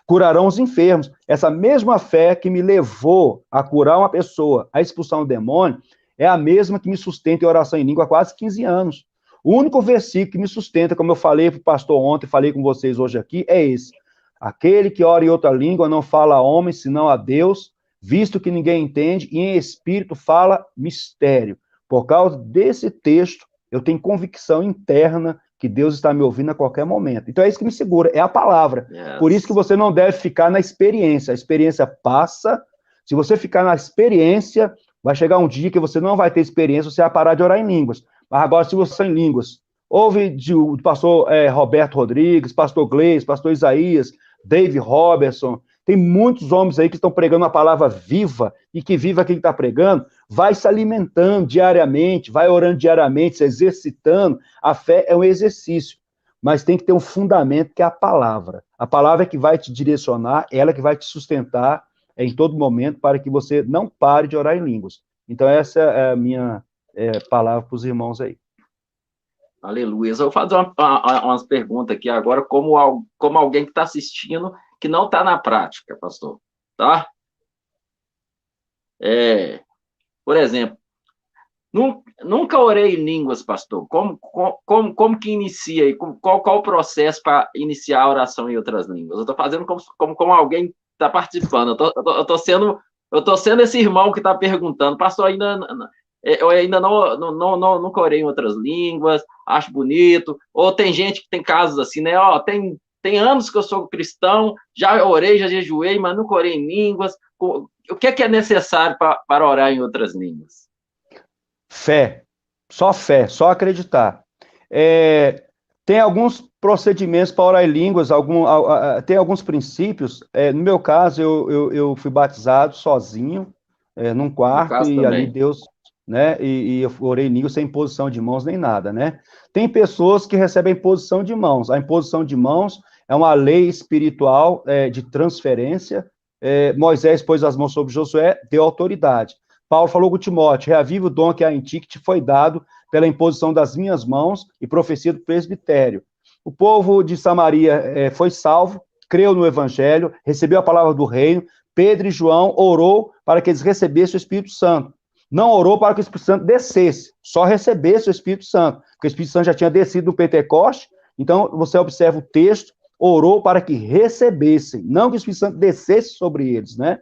curarão os enfermos. Essa mesma fé que me levou a curar uma pessoa, a expulsar um demônio, é a mesma que me sustenta em oração em língua há quase 15 anos. O único versículo que me sustenta, como eu falei para o pastor ontem, falei com vocês hoje aqui, é esse. Aquele que ora em outra língua não fala a homem, senão a Deus, visto que ninguém entende, e em espírito fala mistério. Por causa desse texto, eu tenho convicção interna que Deus está me ouvindo a qualquer momento. Então é isso que me segura, é a palavra. Yes. Por isso que você não deve ficar na experiência. A experiência passa. Se você ficar na experiência, vai chegar um dia que você não vai ter experiência, você vai parar de orar em línguas. Mas agora, se você em línguas, ouve do pastor Roberto Rodrigues, pastor Gleis, pastor Isaías, Dave Robertson, tem muitos homens aí que estão pregando a palavra viva, e que viva quem está pregando, vai se alimentando diariamente, vai orando diariamente, se exercitando. A fé é um exercício, mas tem que ter um fundamento que é a palavra. A palavra é que vai te direcionar, ela que vai te sustentar em todo momento, para que você não pare de orar em línguas. Então essa é a minha palavra para os irmãos aí. Aleluia. Eu vou fazer umas perguntas aqui agora, como alguém que está assistindo, que não está na prática, pastor. Tá? Por exemplo, nunca orei em línguas, pastor. Como que inicia aí? Qual o processo para iniciar a oração em outras línguas? Eu estou fazendo como alguém que está participando. Eu tô sendo esse irmão que está perguntando. Pastor, eu ainda nunca orei em outras línguas, acho bonito. Ou tem gente que tem casos assim, né? Tem anos que eu sou cristão, já orei, já jejuei, mas nunca orei em línguas. O que é necessário para orar em outras línguas? Fé, só acreditar. Tem alguns procedimentos para orar em línguas, tem alguns princípios. No meu caso, eu fui batizado sozinho, num quarto, e ali Deus, né? E eu orei em línguas sem imposição de mãos nem nada, né? Tem pessoas que recebem imposição de mãos. A imposição de mãos é uma lei espiritual de transferência. Moisés pôs as mãos sobre Josué, deu autoridade. Paulo falou com Timóteo, reaviva o dom que há em ti, que te foi dado pela imposição das minhas mãos e profecia do presbitério. O povo de Samaria foi salvo, creu no evangelho, recebeu a palavra do reino. Pedro e João orou para que eles recebessem o Espírito Santo. Não orou para que o Espírito Santo descesse, só recebesse o Espírito Santo, porque o Espírito Santo já tinha descido no Pentecoste. Então, você observa o texto, orou para que recebessem, não que o Espírito Santo descesse sobre eles, né?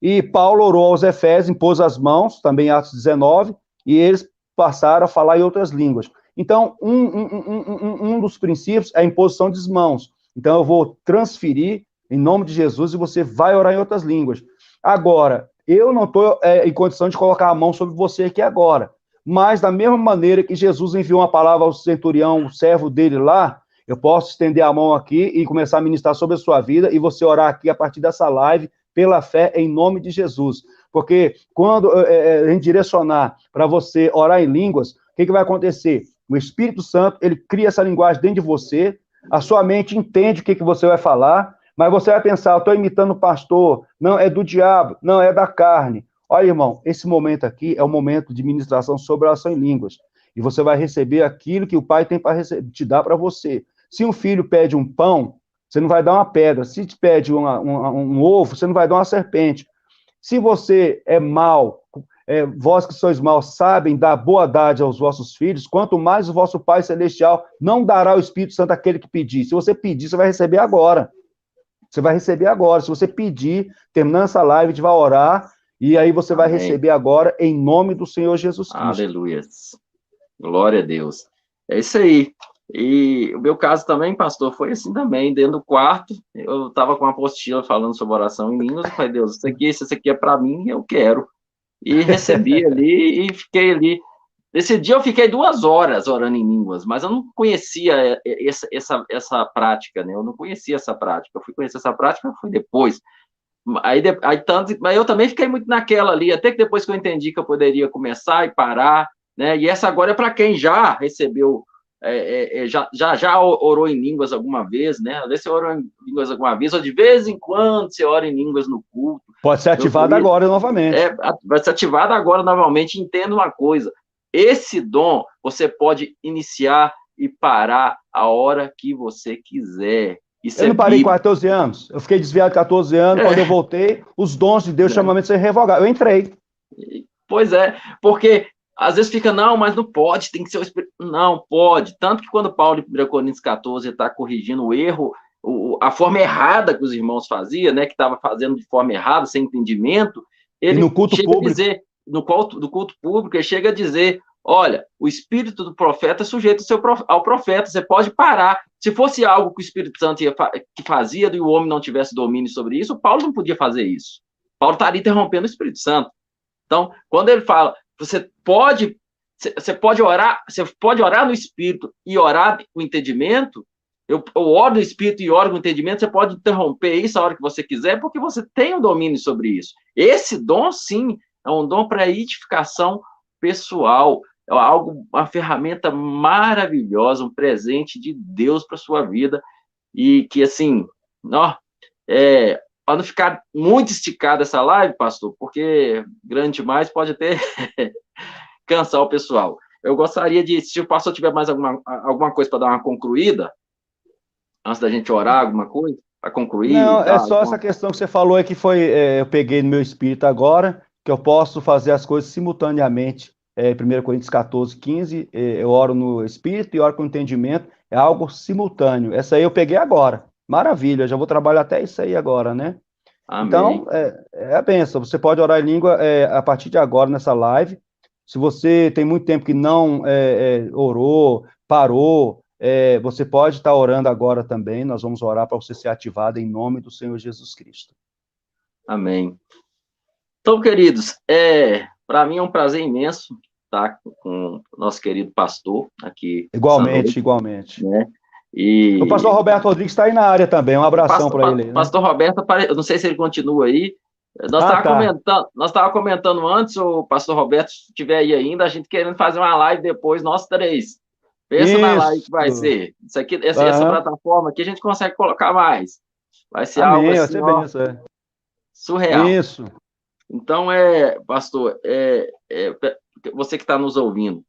E Paulo orou aos Efésios, impôs as mãos, também Atos 19, e eles passaram a falar em outras línguas. Então, um dos princípios é a imposição das mãos. Então, eu vou transferir em nome de Jesus e você vai orar em outras línguas. Agora, eu não estou em condição de colocar a mão sobre você aqui agora, mas da mesma maneira que Jesus enviou uma palavra ao centurião, o servo dele lá, eu posso estender a mão aqui e começar a ministrar sobre a sua vida e você orar aqui a partir dessa live, pela fé, em nome de Jesus. Porque quando a gente direcionar para você orar em línguas, o que vai acontecer? O Espírito Santo, ele cria essa linguagem dentro de você, a sua mente entende o que você vai falar, mas você vai pensar, eu estou imitando o pastor, não, é do diabo, não, é da carne. Olha, irmão, esse momento aqui é um momento de ministração sobre oração em línguas, e você vai receber aquilo que o Pai tem para te dar para você. Se um filho pede um pão, você não vai dar uma pedra. Se te pede um ovo, você não vai dar uma serpente. Se você é mau, vós que sois maus sabem dar boa dádiva aos vossos filhos, quanto mais o vosso Pai Celestial não dará o Espírito Santo àquele que pedir. Se você pedir, você vai receber agora. Você vai receber agora. Se você pedir, terminando essa live, a gente vai orar, e aí você vai receber agora, em nome do Senhor Jesus Cristo. Aleluia. Glória a Deus. É isso aí. E o meu caso também, pastor, foi assim também, dentro do quarto, eu estava com uma apostila falando sobre oração em línguas, eu falei, Deus, isso aqui é para mim, eu quero. E recebi ali, e fiquei ali. Nesse dia eu fiquei 2 horas orando em línguas, mas eu não conhecia essa prática, né? Eu não conhecia essa prática. Eu fui conhecer essa prática, foi depois. Mas eu também fiquei muito naquela ali, até que depois que eu entendi que eu poderia começar e parar, né? E essa agora é para quem já recebeu, já orou em línguas alguma vez, né? Às vezes você orou em línguas alguma vez, ou de vez em quando você ora em línguas no culto. Pode ser ativado agora novamente. Vai ser ativado agora novamente. Entenda uma coisa: esse dom você pode iniciar e parar a hora que você quiser. Isso Eu não parei com 14 anos. Eu fiquei desviado 14 anos. Quando eu voltei, os dons de Deus chamamento ser revogado. Eu entrei. Pois é, porque às vezes fica, não, mas não pode, tem que ser o Espírito. Não, pode. Tanto que quando Paulo, em 1 Coríntios 14, está corrigindo o erro, a forma errada que os irmãos faziam, né, que estava fazendo de forma errada, sem entendimento, ele no culto chega público. A dizer, no culto público, ele chega a dizer, olha, o espírito do profeta é sujeito ao profeta, você pode parar. Se fosse algo que o Espírito Santo que fazia e o homem não tivesse domínio sobre isso, Paulo não podia fazer isso. Paulo estaria interrompendo o Espírito Santo. Então, quando ele fala, você pode orar no Espírito e orar com entendimento, eu oro no Espírito e oro com entendimento, você pode interromper isso a hora que você quiser, porque você tem o domínio sobre isso. Esse dom, sim, é um dom para edificação pessoal, é uma ferramenta maravilhosa, um presente de Deus para a sua vida, e que, assim, para não ficar muito esticada essa live, pastor, porque grande demais pode até cansar o pessoal. Eu gostaria de, se o pastor tiver mais alguma coisa para dar uma concluída, antes da gente orar, alguma coisa, para concluir. Não, é só essa questão que você falou aí que foi, eu peguei no meu espírito agora, que eu posso fazer as coisas simultaneamente. 1 Coríntios 14, 15, eu oro no espírito e oro com entendimento, é algo simultâneo. Essa aí eu peguei agora. Maravilha, já vou trabalhar até isso aí agora, né? Amém. Então, é a benção. Você pode orar em língua a partir de agora nessa live. Se você tem muito tempo que não orou, parou, você pode estar orando agora também. Nós vamos orar para você ser ativado em nome do Senhor Jesus Cristo. Amém. Então, queridos, para mim é um prazer imenso estar com o nosso querido pastor aqui. Igualmente. Né? E o pastor Roberto Rodrigues está aí na área também. Um abração para ele. Né? Pastor Roberto, eu não sei se ele continua aí. Nós estávamos comentando antes, o pastor Roberto, se estiver aí ainda, a gente querendo fazer uma live depois, nós três. Pensa na live que vai ser. Isso aqui, essa plataforma aqui a gente consegue colocar mais. Vai ser algo assim, surreal. Isso. Então, pastor, você que está nos ouvindo,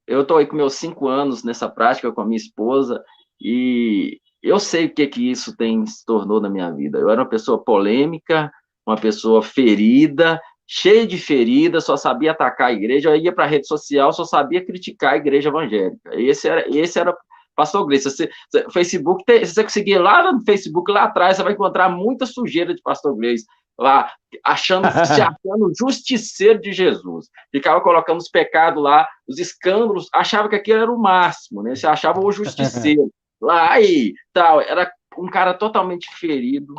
eu estou aí com meus 5 anos nessa prática com a minha esposa, e eu sei o que isso se tornou na minha vida. Eu era uma pessoa polêmica, uma pessoa ferida, cheia de feridas, só sabia atacar a igreja, eu ia para a rede social, só sabia criticar a igreja evangélica. Esse era pastor Gleice. Facebook, se você conseguir lá no Facebook, lá atrás, você vai encontrar muita sujeira de pastor Gleice, lá, se achando justiceiro de Jesus. Ficava colocando os pecados lá, os escândalos, achava que aquilo era o máximo, né? Você achava o justiceiro. Lá e tal, era um cara totalmente ferido,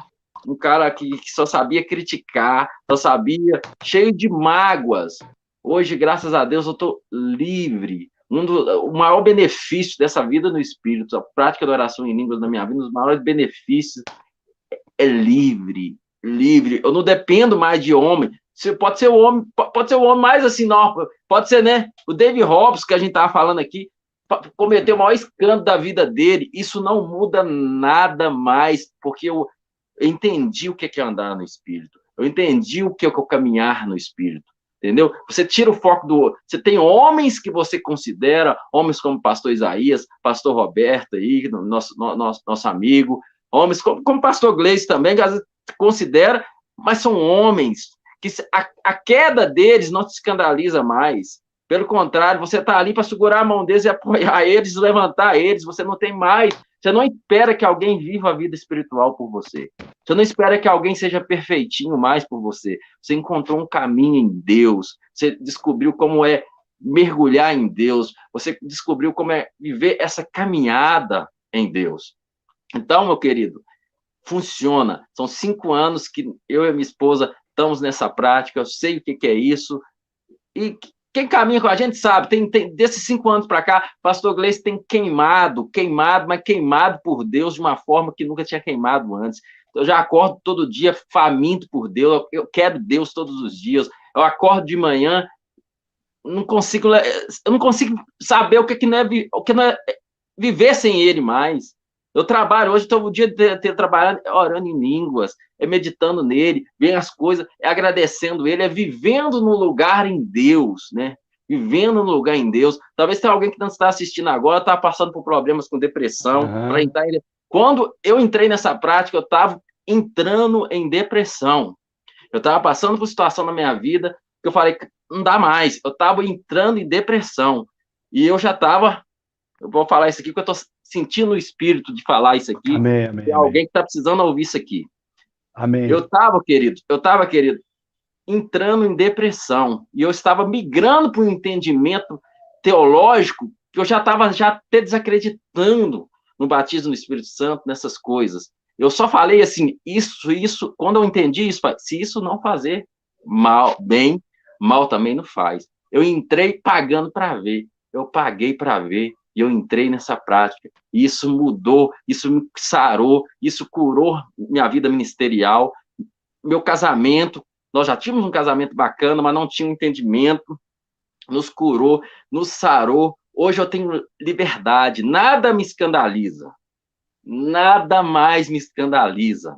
um cara que só sabia criticar, só sabia, cheio de mágoas. Hoje, graças a Deus, eu estou livre. O maior benefício dessa vida no Espírito, a prática da oração em línguas na minha vida, um dos maiores benefícios é livre. Eu não dependo mais de homem. Pode ser o homem mais assim, não, pode ser, né? O David Hobbs, que a gente estava falando aqui, cometeu o maior escândalo da vida dele. Isso não muda nada mais, porque eu entendi o que é andar no Espírito. Eu entendi o que é caminhar no Espírito. Entendeu? Você tira o foco Você tem homens que você considera, homens como pastor Isaías, pastor Roberto aí, nosso amigo, homens como pastor Gleice também, que às vezes considera, mas são homens que a queda deles não te escandaliza mais. Pelo contrário, você está ali para segurar a mão deles e apoiar eles, levantar eles. Você não tem mais. Você não espera que alguém viva a vida espiritual por você. Você não espera que alguém seja perfeitinho mais por você. Você encontrou um caminho em Deus. Você descobriu como é mergulhar em Deus. Você descobriu como é viver essa caminhada em Deus. Então, meu querido, funciona. São 5 anos que eu e minha esposa estamos nessa prática. Eu sei o que é isso. E quem caminha com a gente sabe, tem desses 5 anos para cá, pastor Gleice tem queimado, mas queimado por Deus de uma forma que nunca tinha queimado antes. Eu já acordo todo dia faminto por Deus, eu quero Deus todos os dias. Eu acordo de manhã, eu não consigo saber o que não é viver sem Ele mais. Eu trabalho hoje, todo dia trabalhando, orando em línguas, meditando nele, vendo as coisas, agradecendo ele, vivendo no lugar em Deus, né? Vivendo no lugar em Deus. Talvez tenha alguém que não está assistindo agora, está passando por problemas com depressão. Quando eu entrei nessa prática, eu estava entrando em depressão. Eu estava passando por situação na minha vida que eu falei, não dá mais. Eu estava entrando em depressão. E eu já estava... Eu vou falar isso aqui, porque eu estou sentindo o espírito de falar isso aqui. Amém, tem alguém que está precisando ouvir isso aqui. Amém. Eu estava, querido, entrando em depressão. E eu estava migrando para um entendimento teológico que eu já estava até desacreditando no batismo no Espírito Santo, nessas coisas. Eu só falei assim, isso, quando eu entendi isso, se isso não fazer bem, mal também não faz. Eu entrei pagando para ver. Eu paguei para ver. E eu entrei nessa prática, e isso mudou, isso me sarou, isso curou minha vida ministerial, meu casamento. Nós já tínhamos um casamento bacana, mas não tinha um entendimento, nos curou, nos sarou. Hoje eu tenho liberdade, nada me escandaliza, nada mais me escandaliza.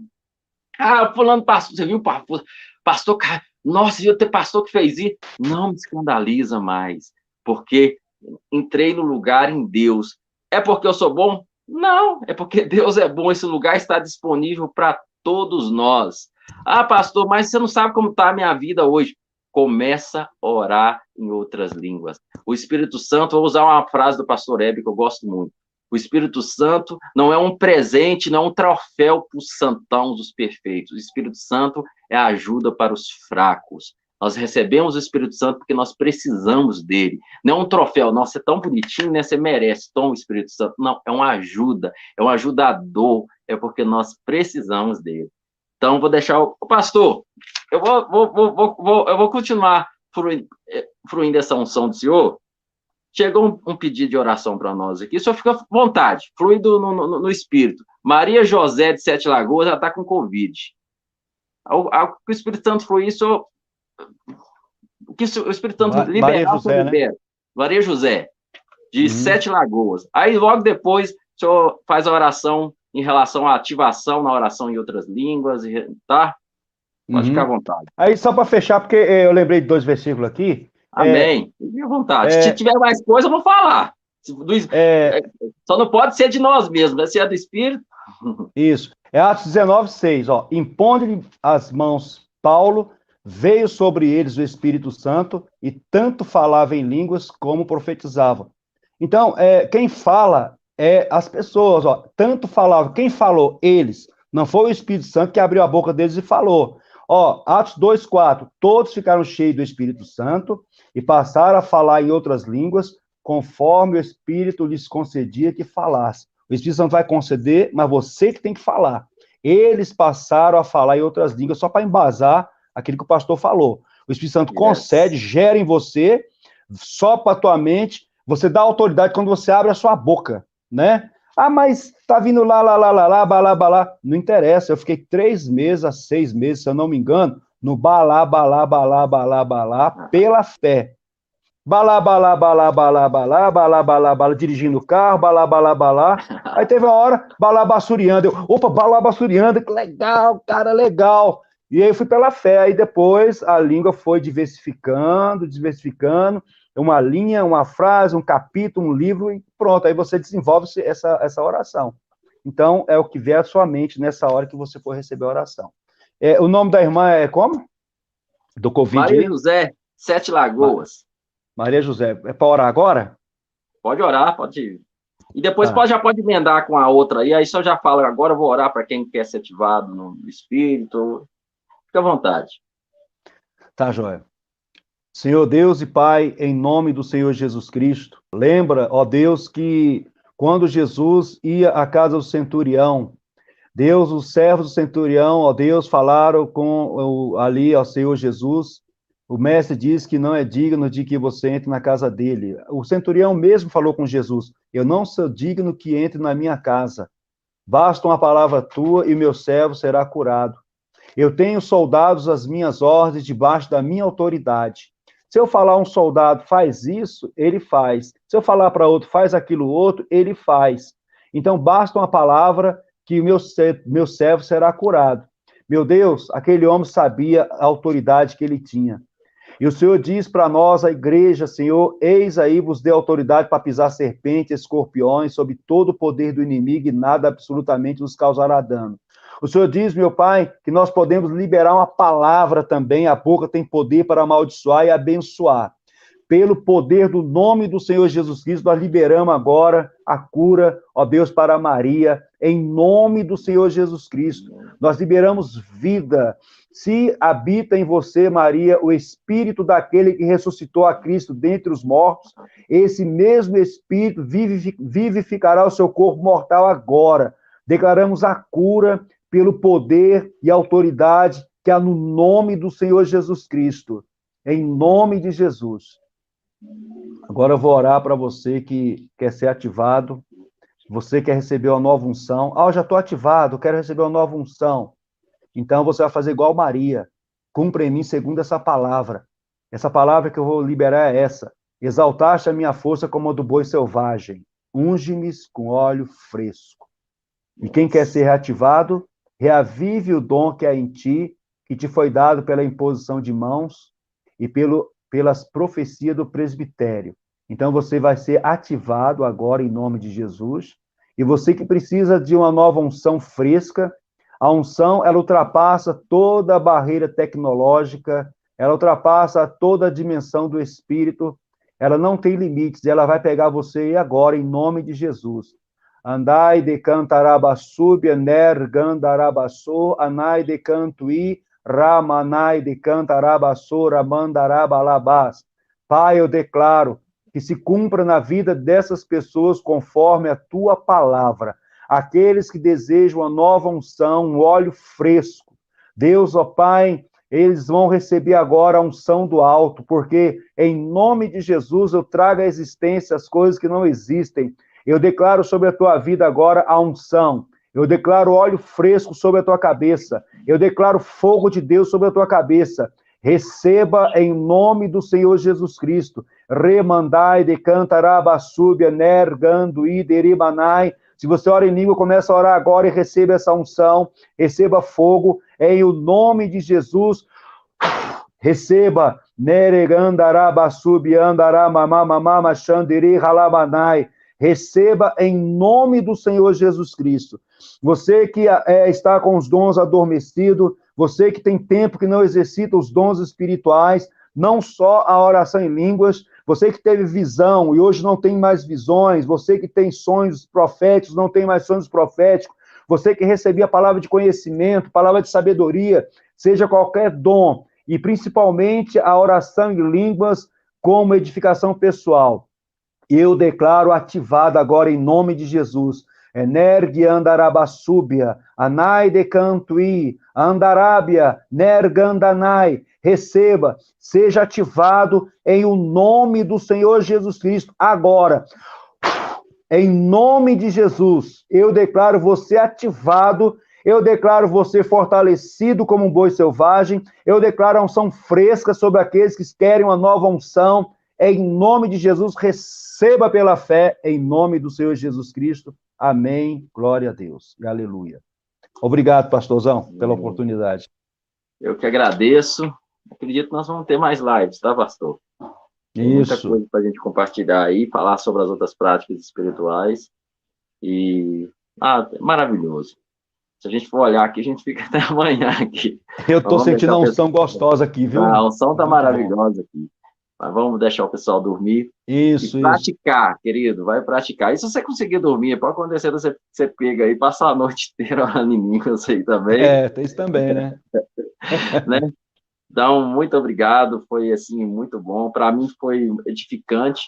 Fulano pastor, você viu, pastor, nossa, viu ter pastor que fez isso? Não me escandaliza mais, porque entrei no lugar em Deus. É porque eu sou bom? Não, é porque Deus é bom. Esse lugar está disponível para todos nós. Pastor, mas você não sabe como está a minha vida hoje. Começa a orar em outras línguas. O Espírito Santo, vou usar uma frase do pastor Hebe que eu gosto muito. O Espírito Santo não é um presente, não é um troféu para os santãos, os perfeitos. O Espírito Santo é a ajuda para os fracos. Nós recebemos o Espírito Santo porque nós precisamos dele. Não é um troféu, nossa, é tão bonitinho, né? Você merece, toma o Espírito Santo. Não, é uma ajuda, é um ajudador, é porque nós precisamos dele. Então, vou deixar o pastor, eu vou continuar fruindo essa unção do Senhor. Chegou um pedido de oração para nós aqui, o senhor fica à vontade, fluindo no Espírito. Maria José de Sete Lagoas, ela está com Covid. O Espírito Santo flui isso. O que o Espírito Santo liberar, José, libera. Né? Maria José, de Sete Lagoas. Aí, logo depois, o senhor faz a oração em relação à ativação na oração em outras línguas, tá? Pode ficar à vontade. Aí, só para fechar, porque eu lembrei de 2 versículos aqui. Amém. Fique à vontade. Se tiver mais coisa, eu vou falar. Só não pode ser de nós mesmos, né? Se é do Espírito. Isso. É Atos 19:6, ó. Impondo-lhe as mãos Paulo, veio sobre eles o Espírito Santo e tanto falava em línguas como profetizava. Então, quem fala é as pessoas, ó, tanto falava. Quem falou? Eles. Não foi o Espírito Santo que abriu a boca deles e falou. Ó, Atos 2:4, todos ficaram cheios do Espírito Santo e passaram a falar em outras línguas, conforme o Espírito lhes concedia que falasse. O Espírito Santo vai conceder, mas você que tem que falar. Eles passaram a falar em outras línguas só para embasar aquilo que o pastor falou. O Espírito Santo concede, gera em você, só para a tua mente, você dá autoridade quando você abre a sua boca, né? Mas tá vindo lá, balá. Não interessa, eu fiquei 3 meses a 6 meses, se eu não me engano, no balá, pela fé. Balá, dirigindo o carro, balá. Aí teve uma hora, balá bassuriando. Balá bassuriando, que legal, cara, legal. E aí eu fui pela fé, aí depois a língua foi diversificando, uma linha, uma frase, um capítulo, um livro, e pronto, aí você desenvolve essa oração. Então, é o que vier à sua mente nessa hora que você for receber a oração. O nome da irmã é como? Do Covid? Maria José, Sete Lagoas. Maria José, é para orar agora? Pode orar, pode ir. E depois já pode emendar com a outra aí só já fala, agora eu vou orar para quem quer ser ativado no Espírito. Fica à vontade. Tá, joia. Senhor Deus e Pai, em nome do Senhor Jesus Cristo, lembra, ó Deus, que quando Jesus ia à casa do centurião, Deus, os servos do centurião, ó Deus, falaram ali ao Senhor Jesus, o mestre diz que não é digno de que você entre na casa dele. O centurião mesmo falou com Jesus, eu não sou digno que entre na minha casa. Basta uma palavra tua e meu servo será curado. Eu tenho soldados às minhas ordens, debaixo da minha autoridade. Se eu falar a um soldado, faz isso, ele faz. Se eu falar para outro, faz aquilo outro, ele faz. Então, basta uma palavra que meu servo será curado. Meu Deus, aquele homem sabia a autoridade que ele tinha. E o Senhor diz para nós, a igreja, Senhor, eis aí vos dê autoridade para pisar serpentes, escorpiões, sob todo o poder do inimigo, e nada absolutamente nos causará dano. O Senhor diz, meu Pai, que nós podemos liberar uma palavra também, a boca tem poder para amaldiçoar e abençoar. Pelo poder do nome do Senhor Jesus Cristo, nós liberamos agora a cura, ó Deus, para Maria, em nome do Senhor Jesus Cristo. Nós liberamos vida. Se habita em você, Maria, o Espírito daquele que ressuscitou a Cristo dentre os mortos, esse mesmo Espírito vivificará o seu corpo mortal agora. Declaramos a cura pelo poder e autoridade que há no nome do Senhor Jesus Cristo. Em nome de Jesus. Agora eu vou orar para você que quer ser ativado, você quer receber uma nova unção. Eu já estou ativado, quero receber uma nova unção. Então você vai fazer igual Maria. Cumpra em mim segundo essa palavra. Essa palavra que eu vou liberar é essa. Exaltaste a minha força como a do boi selvagem. Unge-me com óleo fresco. E quem quer ser reativado, reavive o dom que há em ti, que te foi dado pela imposição de mãos e pelas profecias do presbitério. Então você vai ser ativado agora em nome de Jesus. E você que precisa de uma nova unção fresca, a unção, ela ultrapassa toda a barreira tecnológica, ela ultrapassa toda a dimensão do Espírito, ela não tem limites, ela vai pegar você agora em nome de Jesus. Andai de cantarabassúbia, nergandarabassô, anai de cantuí, ramanai de cantarabassô, ramandarabalabás. Pai, eu declaro que se cumpra na vida dessas pessoas conforme a tua palavra. Aqueles que desejam uma nova unção, um óleo fresco. Deus, ó Pai, eles vão receber agora a unção do alto, porque em nome de Jesus eu trago à existência as coisas que não existem. Eu declaro sobre a tua vida agora a unção. Eu declaro óleo fresco sobre a tua cabeça. Eu declaro fogo de Deus sobre a tua cabeça. Receba em nome do Senhor Jesus Cristo. Remandai de cantarabassúbia, nergando ideribanai. Se você ora em língua, começa a orar agora e receba essa unção. Receba fogo em o nome de Jesus. Receba. Neregandarabassúbia, andaramamamama, xandiri, halabanai. Receba em nome do Senhor Jesus Cristo. Você que está com os dons adormecidos, você que tem tempo que não exercita os dons espirituais, não só a oração em línguas, você que teve visão e hoje não tem mais visões, você que tem sonhos proféticos, não tem mais sonhos proféticos, você que recebia a palavra de conhecimento, palavra de sabedoria, seja qualquer dom, e principalmente a oração em línguas como edificação pessoal. Eu declaro ativado agora em nome de Jesus. Energi andarabassúbia, anai de cantuí, andarábia, nergandanai. Receba, seja ativado em o nome do Senhor Jesus Cristo. Agora, em nome de Jesus, eu declaro você ativado, eu declaro você fortalecido como um boi selvagem, eu declaro a unção fresca sobre aqueles que querem uma nova unção. Em nome de Jesus, receba pela fé, em nome do Senhor Jesus Cristo. Amém. Glória a Deus. E aleluia. Obrigado, pastorzão, pela oportunidade. Eu que agradeço. Acredito que nós vamos ter mais lives, tá, pastor? Tem muita coisa para a gente compartilhar aí, falar sobre as outras práticas espirituais. E, maravilhoso. Se a gente for olhar aqui, a gente fica até amanhã aqui. Eu estou sentindo uma unção gostosa aqui, viu? A unção está maravilhosa aqui. Mas vamos deixar o pessoal dormir. Isso, e praticar, querido, vai praticar. E se você conseguir dormir, pode acontecer, você pega aí, passa a noite inteira orando em línguas aí também. Tem isso também, né? Né? Então, muito obrigado, foi, assim, muito bom. Para mim foi edificante,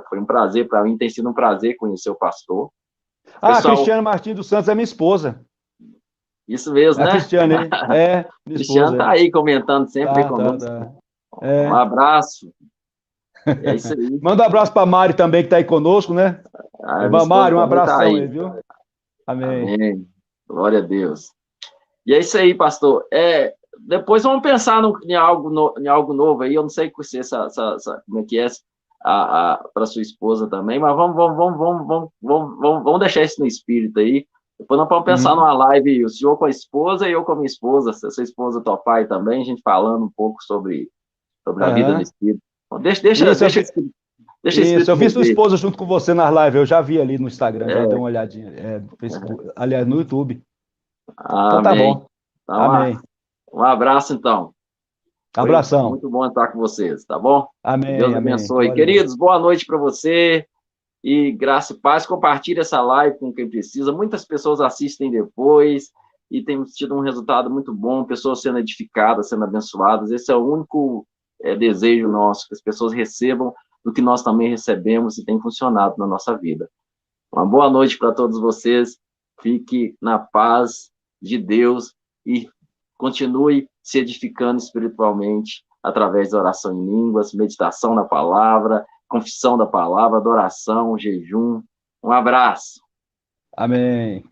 foi um prazer, para mim tem sido um prazer conhecer o pastor. Pessoal... Cristiane Martins dos Santos é minha esposa. Isso mesmo, né? Cristiane, minha Cristiane está aí comentando sempre conosco. Um abraço. É isso aí. Manda um abraço para a Mari também, que está aí conosco, né? Mari, um abração aí, viu? Amém. Amém. Glória a Deus. E é isso aí, pastor. Depois vamos pensar em algo novo aí. Eu não sei como é que é para sua esposa também, mas vamos deixar isso no espírito aí. Depois nós vamos pensar Uhum. numa live, o senhor com a esposa e eu com a minha esposa, se a sua esposa topar aí também, a gente falando um pouco sobre a vida no Aham. espírito. Então, deixa, Isso, deixa, deixa o isso, espírito eu vi sua mover. esposa junto com você na live, eu já vi ali no Instagram, já dei É, uma olhadinha, no Facebook, aliás, no YouTube. Então tá amém. bom. Então, Amém. um abraço, então. Foi Abração. muito bom estar com vocês, tá bom? Que Deus Amém, amém. abençoe. Glória a Deus. Queridos, boa noite para você e graça e paz. Compartilhe essa live com quem precisa. Muitas pessoas assistem depois e temos tido um resultado muito bom, pessoas sendo edificadas, sendo abençoadas. Esse é o único desejo nosso, que as pessoas recebam do que nós também recebemos e tem funcionado na nossa vida. Uma boa noite para todos vocês. Fique na paz de Deus e continue se edificando espiritualmente através da oração em línguas, meditação na palavra, confissão da palavra, adoração, jejum. Um abraço. Amém.